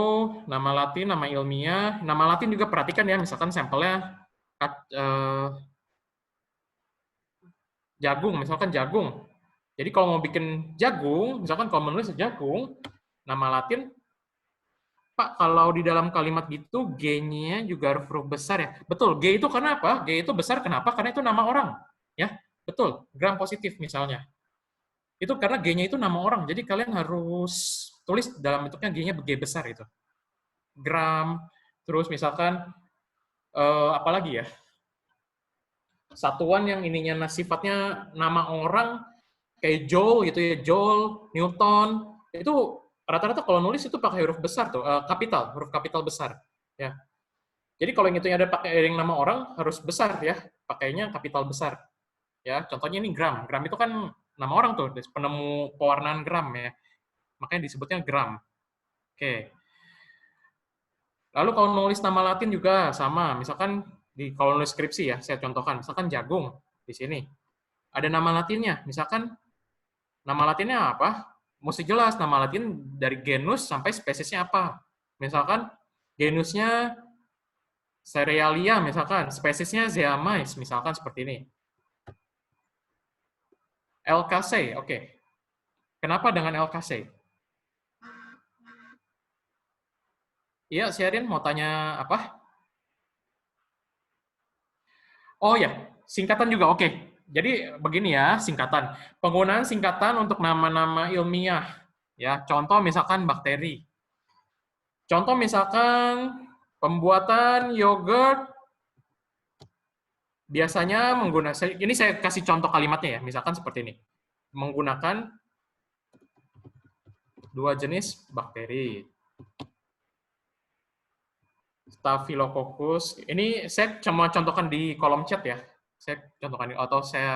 nama Latin, nama ilmiah. Nama Latin juga perhatikan ya, misalkan sampelnya jagung, misalkan jagung. Jadi kalau mau bikin jagung, misalkan kalau menulis jagung, nama Latin, Pak, kalau di dalam kalimat gitu G-nya juga huruf besar ya. Betul, G itu karena apa? G itu besar kenapa? Karena itu nama orang. Ya, betul. Gram positif misalnya. Itu karena G-nya itu nama orang. Jadi kalian harus tulis dalam bentuknya G-nya G besar itu. Gram, terus misalkan apalagi ya? Satuan yang ininya sifatnya nama orang kayak Joule gitu ya, Joule, Newton, itu rata-rata kalau nulis itu pakai huruf besar tuh, kapital, huruf kapital besar. Ya. Jadi kalau yang itu ada pakai yang nama orang harus besar ya, pakainya kapital besar. Ya, contohnya ini gram. Gram itu kan nama orang tuh, penemu pewarnaan gram ya. Makanya disebutnya gram. Oke. Lalu kalau nulis nama Latin juga sama. Misalkan kalau nulis skripsi ya, saya contohkan, misalkan jagung di sini. Ada nama Latinnya. Misalkan nama Latinnya apa? Mesti jelas nama Latin dari genus sampai spesiesnya apa. Misalkan genusnya Cerealia misalkan, spesiesnya Zeamys misalkan seperti ini. LKC, oke. Kenapa dengan LKC? Iya, Sherin mau tanya apa? Oh ya, singkatan juga oke. Jadi begini ya, singkatan. Penggunaan singkatan untuk nama-nama ilmiah. Ya, contoh misalkan bakteri. Contoh misalkan pembuatan yogurt biasanya menggunakan, ini saya kasih contoh kalimatnya ya, misalkan seperti ini. Menggunakan dua jenis bakteri. Staphylococcus. Ini saya cuma contohkan di kolom chat ya. Saya contohkan atau saya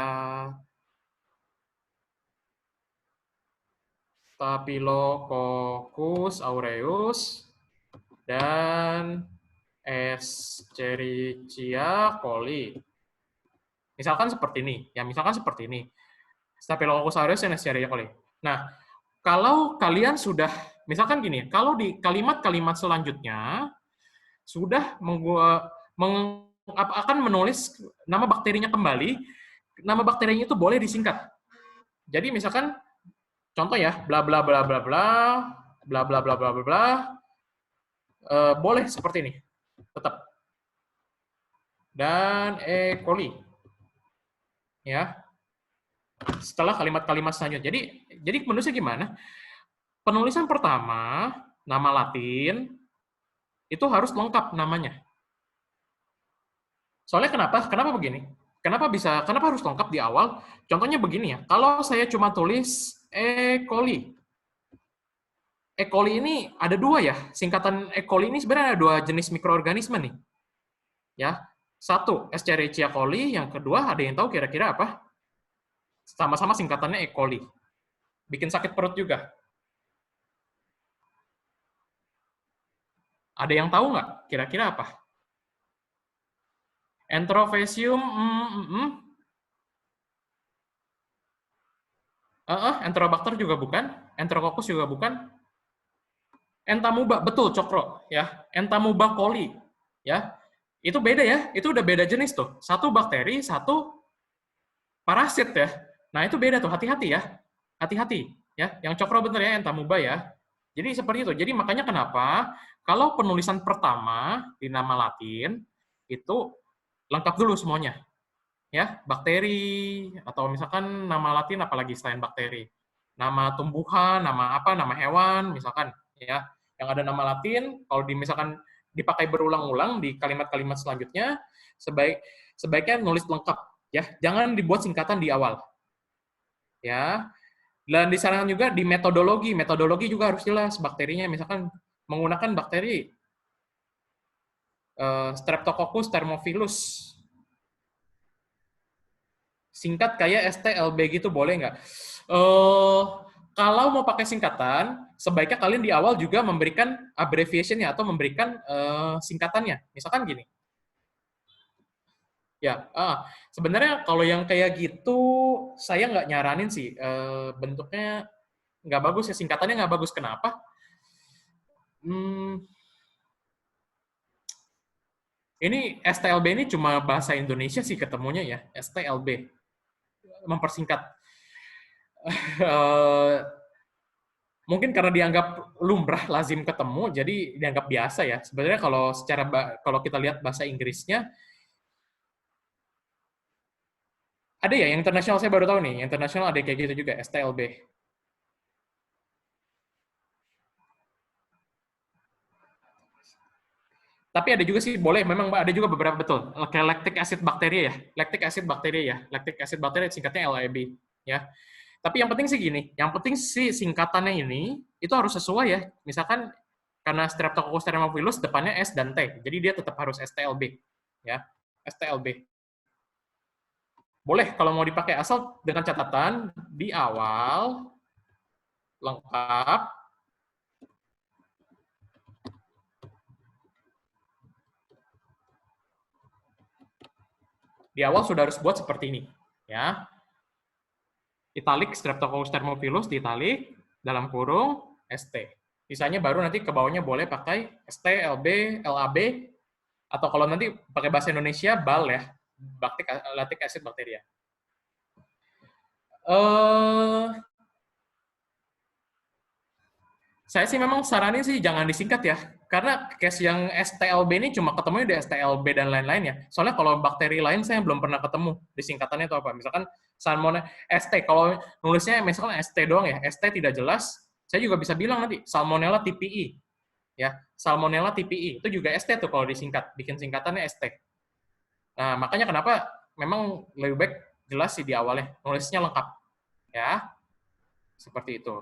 Staphylococcus aureus dan Escherichia coli. Misalkan seperti ini, ya misalkan seperti ini. Staphylococcus aureus dan Escherichia coli. Nah, kalau kalian sudah, misalkan gini, kalau di kalimat-kalimat selanjutnya sudah akan menulis nama bakterinya kembali, nama bakterinya itu boleh disingkat. Jadi misalkan contoh ya, bla bla bla bla bla, bla bla bla bla bla bla, boleh seperti ini, tetap. Dan E. coli, ya. Setelah kalimat-kalimat selanjutnya. Jadi menulisnya gimana? Penulisan pertama, nama Latin, itu harus lengkap namanya. Soalnya kenapa? Kenapa begini? Kenapa harus lengkap di awal? Contohnya begini ya, kalau saya cuma tulis E. coli. E. coli ini ada dua ya, singkatan E. coli ini sebenarnya ada dua jenis mikroorganisme nih. Ya, satu Escherichia coli, yang kedua ada yang tahu kira-kira apa? Sama-sama singkatannya E. coli. Bikin sakit perut juga. Ada yang tahu nggak? Kira-kira apa? Enterophasium, Enterobacter juga bukan, Enterococcus juga bukan, Entamuba, betul, Cokro, ya, Entamuba coli, ya, itu beda ya, itu udah beda jenis tuh, satu bakteri, satu parasit ya, nah itu beda tuh, hati-hati ya, hati-hati, ya, yang Cokro bener ya, Entamuba ya, jadi seperti itu, jadi makanya kenapa, kalau penulisan pertama di nama Latin, itu lengkap dulu semuanya, ya, bakteri atau misalkan nama Latin apalagi selain bakteri, nama tumbuhan, nama apa, nama hewan misalkan, ya, yang ada nama Latin kalau misalkan dipakai berulang-ulang di kalimat-kalimat selanjutnya, sebaiknya nulis lengkap, ya, jangan dibuat singkatan di awal, ya. Dan disarankan juga di metodologi juga harus jelas bakterinya, misalkan menggunakan bakteri Streptococcus thermophilus, singkat kayak STLB gitu boleh nggak? Kalau mau pakai singkatan, sebaiknya kalian di awal juga memberikan abbreviation-nya atau memberikan singkatannya. Misalkan gini. Ya, sebenarnya kalau yang kayak gitu, saya nggak nyaranin sih. Bentuknya nggak bagus ya, singkatannya nggak bagus. Kenapa? Ini STLB ini cuma bahasa Indonesia sih ketemunya ya, STLB. Mempersingkat. Mungkin karena dianggap lumrah, lazim ketemu, jadi dianggap biasa ya. Sebenarnya kalau kita lihat bahasa Inggrisnya, ada ya, yang internasional saya baru tahu nih, yang internasional ada kayak gitu juga, STLB. Tapi ada juga sih, boleh, memang ada juga beberapa, betul. Kayak lactic acid bacteria ya, lactic acid bacteria ya, lactic acid bacteria singkatnya LAB, ya. Tapi yang penting sih gini, yang penting sih singkatannya ini, itu harus sesuai ya. Misalkan, karena Streptococcus thermophilus depannya S dan T, jadi dia tetap harus STLB, ya, STLB. Boleh kalau mau dipakai, asal dengan catatan di awal lengkap, di awal sudah harus buat seperti ini, ya. Italic Streptococcus thermophilus di italic, dalam kurung ST. Sisanya baru nanti ke bawahnya boleh pakai ST, LB, LAB, atau kalau nanti pakai bahasa Indonesia BAL ya, lactic acid bacteria. Saya sih memang saranin sih jangan disingkat ya, karena case yang STLB ini cuma ketemunya di STLB dan lain-lain ya. Soalnya kalau bakteri lain saya belum pernah ketemu di singkatannya itu apa. Misalkan Salmonella ST, kalau nulisnya misalkan ST doang ya, ST tidak jelas, saya juga bisa bilang nanti Salmonella TPI. Ya, Salmonella TPI itu juga ST tuh kalau disingkat, bikin singkatannya ST. Nah, makanya kenapa memang lebih baik jelas sih di awalnya, nulisnya lengkap. Ya, seperti itu.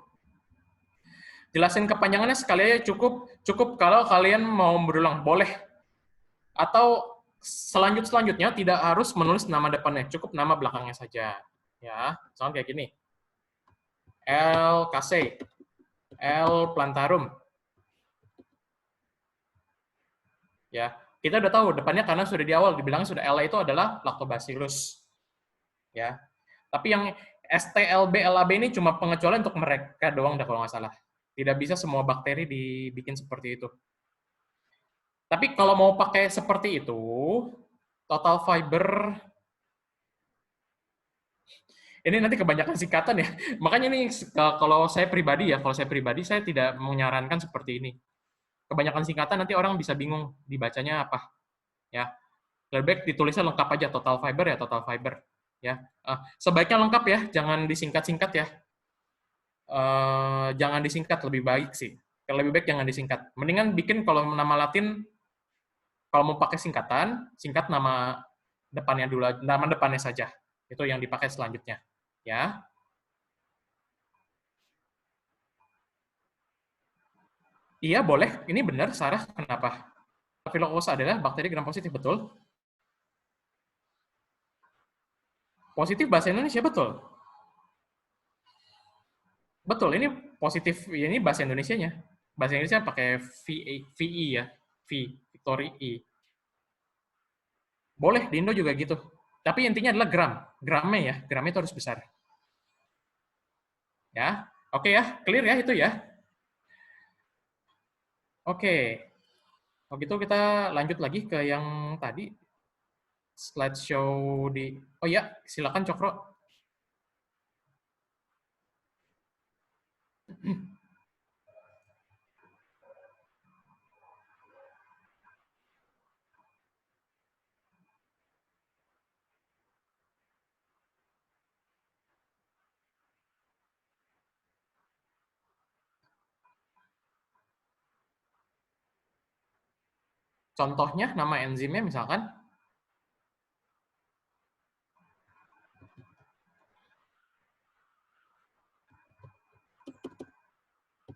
Jelasin kepanjangannya sekali aja cukup kalau kalian mau berulang boleh, atau selanjutnya tidak harus menulis nama depannya, cukup nama belakangnya saja, ya. Misalnya kayak gini, L. casei, L. plantarum, ya. kita udah tahu depannya karena sudah di awal dibilang sudah L itu adalah Lactobacillus. Ya. Tapi yang STLB, LAB ini cuma pengecualian untuk mereka doang dah kalau nggak salah. Tidak bisa semua bakteri dibikin seperti itu. Tapi kalau mau pakai seperti itu, total fiber ini nanti kebanyakan singkatan ya. Makanya ini kalau saya pribadi ya, kalau saya pribadi saya tidak menyarankan seperti ini. Kebanyakan singkatan nanti orang bisa bingung dibacanya apa. Ya, lebih baik ditulisnya lengkap aja total fiber ya total fiber. Ya, sebaiknya lengkap ya, jangan disingkat-singkat ya. Jangan disingkat lebih baik sih. Lebih baik jangan disingkat. Mendingan bikin kalau nama Latin, kalau mau pakai singkatan, singkat nama depannya dulu, nama depannya saja. Itu yang dipakai selanjutnya. Ya. Iya, boleh. Ini benar, Sarah. Kenapa? Staphylococcus adalah bakteri gram positif, betul? Positif bahasa Indonesia, betul. Betul, ini positif, ini bahasa Indonesianya. Bahasa Indonesia pakai VI ya, V, Victory I. Boleh, di Indo juga gitu. Tapi intinya adalah gram. Gramnya ya, gramnya itu harus besar. Ya, oke ya, clear ya itu ya. Oke, kalau gitu kita lanjut lagi ke yang tadi, slideshow di... Oh ya, silakan Cokro. Contohnya, nama enzimnya misalkan,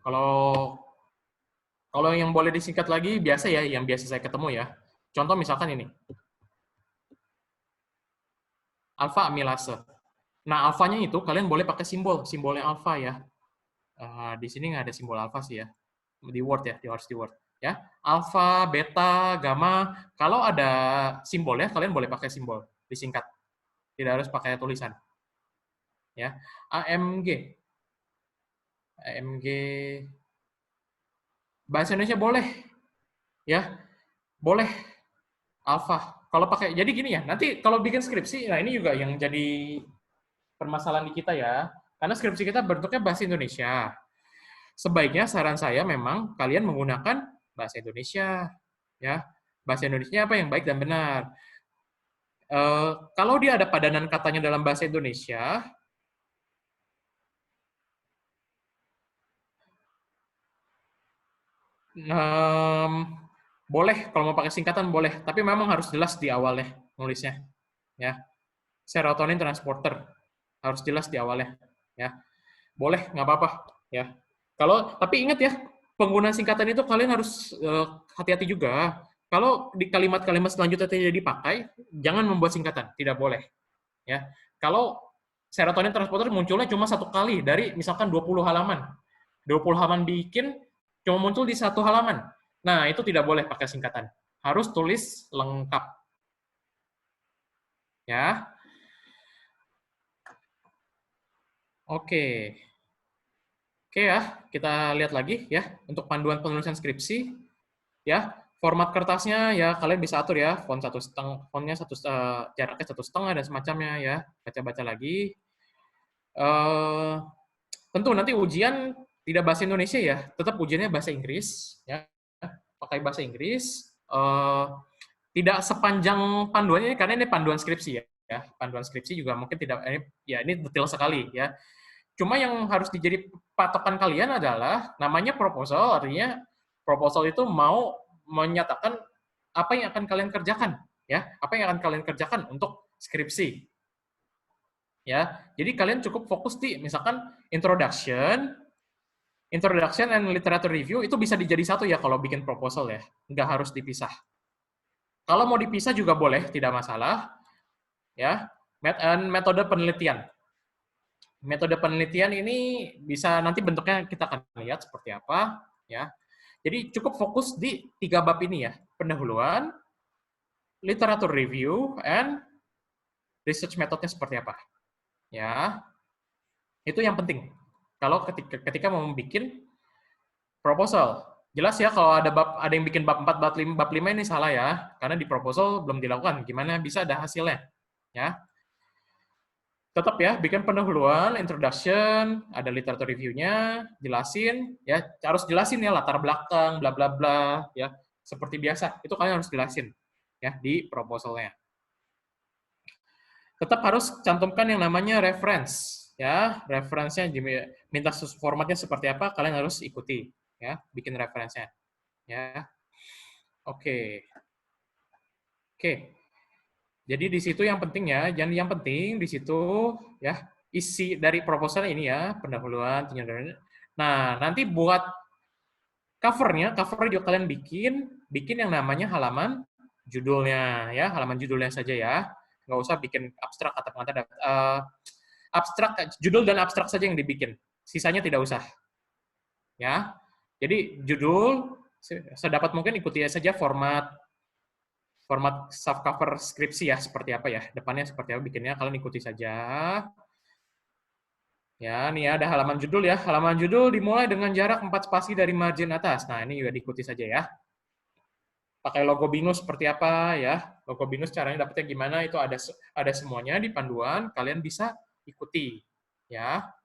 kalau kalau yang boleh disingkat lagi, biasa ya, yang biasa saya ketemu ya. Contoh misalkan ini, alfa amilase. Nah, alfanya itu kalian boleh pakai simbolnya alfa ya. Di sini nggak ada simbol alfa sih ya. Di Word ya, harus di Word. Ya, alfa, beta, gamma. Kalau ada simbolnya, kalian boleh pakai simbol, disingkat. Tidak harus pakai tulisan. Ya, AMG. AMG. Bahasa Indonesia boleh. Ya, boleh. Alfa. Kalau pakai, jadi gini ya, nanti kalau bikin skripsi, nah ini juga yang jadi permasalahan di kita ya. Karena skripsi kita bentuknya bahasa Indonesia. Sebaiknya saran saya memang kalian menggunakan bahasa Indonesia. Ya, bahasa Indonesia apa yang baik dan benar. Kalau dia ada padanan katanya dalam bahasa Indonesia, um, boleh kalau mau pakai singkatan boleh, tapi memang harus jelas di awalnya nulisnya. Ya, serotonin transporter harus jelas di awalnya. Ya, boleh nggak apa-apa. Ya, kalau tapi ingat ya penggunaan singkatan itu kalian harus hati-hati juga. Kalau di kalimat-kalimat selanjutnya tidak dipakai, jangan membuat singkatan, tidak boleh. Ya, kalau serotonin transporter munculnya cuma satu kali dari misalkan 20 halaman. 20 halaman bikin cuma muncul di satu halaman. Nah, itu tidak boleh pakai singkatan. Harus tulis lengkap. Ya. Oke. Oke ya, kita lihat lagi ya untuk panduan penulisan skripsi. Ya, format kertasnya ya kalian bisa atur ya, font satu setengah, fontnya jaraknya 1,5 dan semacamnya ya. Baca-baca lagi. Eh, tentu nanti ujian tidak bahasa Indonesia ya, tetap ujiannya bahasa Inggris ya, pakai bahasa Inggris. Tidak sepanjang panduannya karena ini panduan skripsi ya, panduan skripsi juga mungkin tidak ini detail sekali ya. Cuma yang harus dijadi patokan kalian adalah namanya proposal, artinya proposal itu mau menyatakan apa yang akan kalian kerjakan ya, apa yang akan kalian kerjakan untuk skripsi. Ya, jadi kalian cukup fokus di misalkan introduction and literature review itu bisa dijadi satu ya kalau bikin proposal ya, nggak harus dipisah. Kalau mau dipisah juga boleh, tidak masalah. Ya, metode penelitian. Metode penelitian ini bisa nanti bentuknya kita akan lihat seperti apa. Ya, jadi cukup fokus di 3 bab ini ya, pendahuluan, literature review, and research methodnya seperti apa. Ya, itu yang penting. Kalau ketika mau bikin proposal, jelas ya kalau ada yang bikin bab 4, bab 5 ini salah ya, karena di proposal belum dilakukan. Gimana bisa ada hasilnya? Ya, tetap ya bikin pendahuluan, introduction, ada literature review-nya, jelasin ya, harus jelasin ya latar belakang, bla bla bla ya, seperti biasa. Itu kalian harus jelasin ya di proposalnya. Tetap harus cantumkan yang namanya reference ya, reference-nya minta formatnya seperti apa, kalian harus ikuti ya, bikin reference-nya ya. Oke. Oke. Jadi di situ yang penting ya, yang penting di situ ya, isi dari proposal ini ya, pendahuluan, nah, nanti buat cover juga kalian bikin yang namanya halaman judulnya ya, halaman judulnya saja ya. Nggak usah bikin abstrak kata-kata abstrak, judul dan abstrak saja yang dibikin. Sisanya tidak usah. Ya. Jadi judul sedapat mungkin ikuti saja format soft cover skripsi ya, seperti apa ya. Depannya seperti apa bikinnya, kalian ikuti saja. Ya, nih ada halaman judul ya. Halaman judul dimulai dengan jarak 4 spasi dari margin atas. Nah, ini juga diikuti saja ya. Pakai logo BINUS seperti apa ya. Logo BINUS caranya dapetnya gimana, itu ada semuanya di panduan, kalian bisa ikuti. Ya.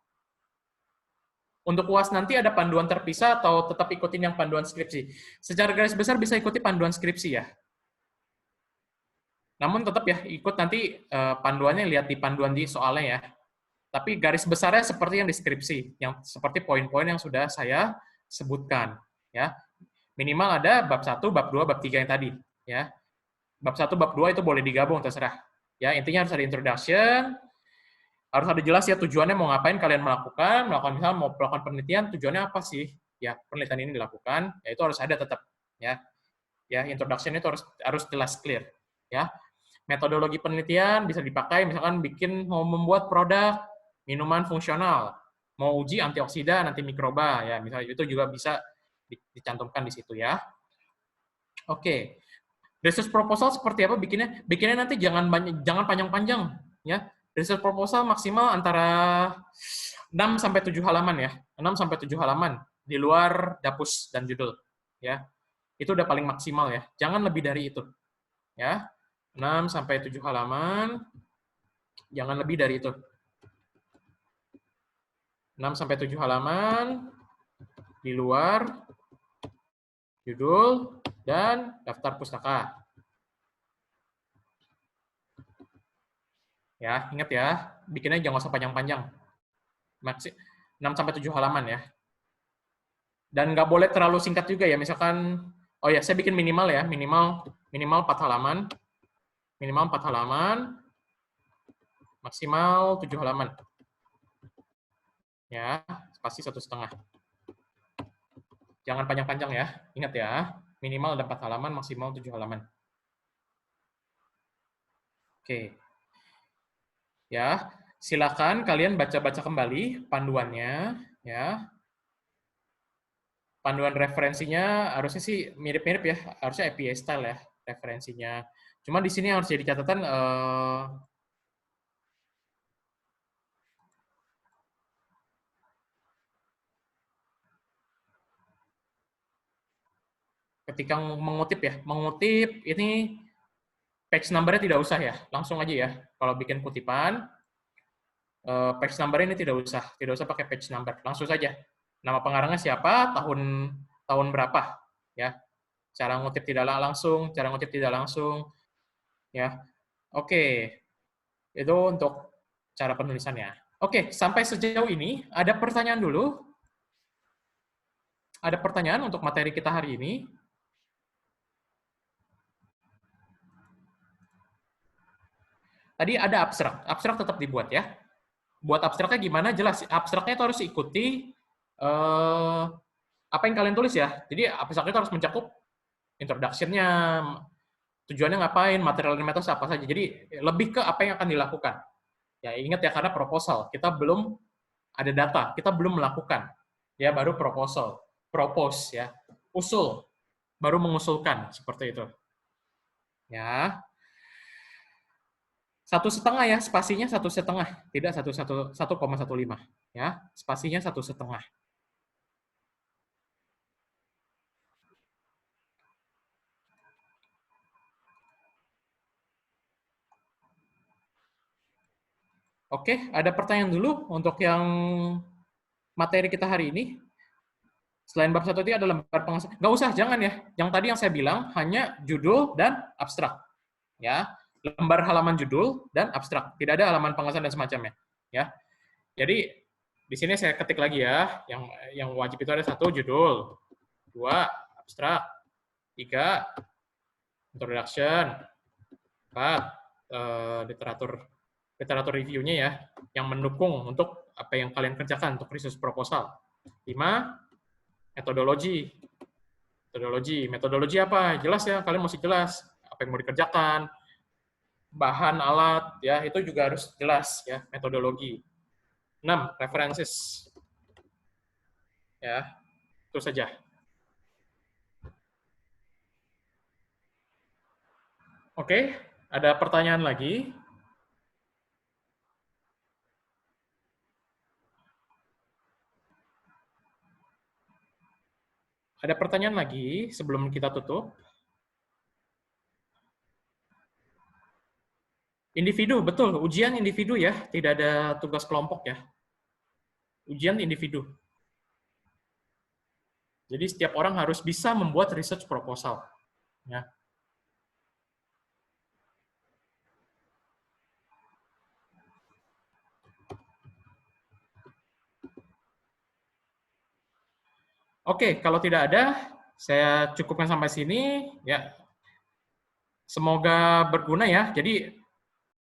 Untuk UAS nanti ada panduan terpisah atau tetap ikutin yang panduan skripsi? Secara garis besar bisa ikuti panduan skripsi ya. Namun tetap ya, ikut nanti panduannya, lihat di panduan di soalnya ya. Tapi garis besarnya seperti yang deskripsi, yang seperti poin-poin yang sudah saya sebutkan, ya. Minimal ada bab 1, bab 2, bab 3 yang tadi, ya. Bab 1, bab 2 itu boleh digabung, terserah. Ya, intinya harus ada introduction, harus ada jelas ya tujuannya mau ngapain kalian melakukan misalnya mau melakukan penelitian, tujuannya apa sih? Ya, penelitian ini dilakukan, ya itu harus ada tetap, ya. Ya, introduction itu harus jelas clear, ya. Metodologi penelitian bisa dipakai misalkan mau membuat produk minuman fungsional, mau uji antioksidan, anti mikroba, ya misalnya itu juga bisa dicantumkan di situ ya. Oke, research proposal seperti apa bikinnya? Bikinnya nanti jangan panjang-panjang, ya. Research proposal maksimal antara 6 sampai 7 halaman ya, 6 sampai 7 halaman di luar dapus dan judul, ya. Itu udah paling maksimal ya, jangan lebih dari itu, ya. 6 sampai 7 halaman, jangan lebih dari itu. 6 sampai 7 halaman di luar judul dan daftar pustaka. Ya, ingat ya, bikinnya jangan usah panjang-panjang. 6 sampai 7 halaman ya. Dan nggak boleh terlalu singkat juga ya, misalkan oh ya, saya bikin minimal ya, minimal 4 halaman. Minimal 4 halaman, maksimal 7 halaman. Ya, pasti 1,5. Jangan panjang-panjang ya. Ingat ya, minimal ada 4 halaman, maksimal 7 halaman. Oke. Ya, silakan kalian baca-baca kembali panduannya ya. Panduan referensinya harusnya sih mirip-mirip ya, harusnya APA style ya referensinya. Cuma di sini harus jadi catatan ketika mengutip ya, mengutip ini page number-nya tidak usah ya, langsung aja ya. Kalau bikin kutipan, page number ini tidak usah pakai page number, langsung saja. Nama pengarangnya siapa, tahun berapa, ya. Cara ngutip tidak langsung, ya. Oke, itu untuk cara penulisannya. Oke, sampai sejauh ini ada pertanyaan dulu. Ada pertanyaan untuk materi kita hari ini? Tadi ada abstrak. Abstrak tetap dibuat ya. Buat abstraknya gimana? Jelas. Abstraknya itu harus ikuti apa yang kalian tulis ya. Jadi abstraknya itu harus mencakup introduction-nya, tujuannya ngapain, material dan metode apa saja. Jadi lebih ke apa yang akan dilakukan. Ya ingat ya, karena proposal. Kita belum ada data, kita belum melakukan. Ya baru propose ya. Usul, baru mengusulkan, seperti itu. Ya, 1,5 ya, spasinya 1,5, tidak 1,15 ya, spasinya 1,5. Oke, ada pertanyaan dulu untuk yang materi kita hari ini. Selain bab 1 tadi ada lembar pengasapan. Nggak usah, jangan ya. Yang tadi yang saya bilang hanya judul dan abstrak. Ya, lembar halaman judul dan abstrak. Tidak ada halaman pengasapan dan semacamnya. Ya, jadi di sini saya ketik lagi ya. Yang wajib itu ada 1 judul, 2 abstrak, 3 introduction, 4 literatur review-nya ya, yang mendukung untuk apa yang kalian kerjakan untuk research proposal. 5 metodologi. Metodologi apa? Jelas ya, kalian mesti jelas apa yang mau dikerjakan, bahan, alat, ya itu juga harus jelas ya, metodologi. 6 references. Ya, itu saja. Oke, ada pertanyaan lagi? Ada pertanyaan lagi sebelum kita tutup? Individu, betul. Ujian individu ya, tidak ada tugas kelompok ya. Ujian individu. Jadi setiap orang harus bisa membuat research proposal. Ya. Oke, kalau tidak ada, saya cukupkan sampai sini. Ya, semoga berguna ya. Jadi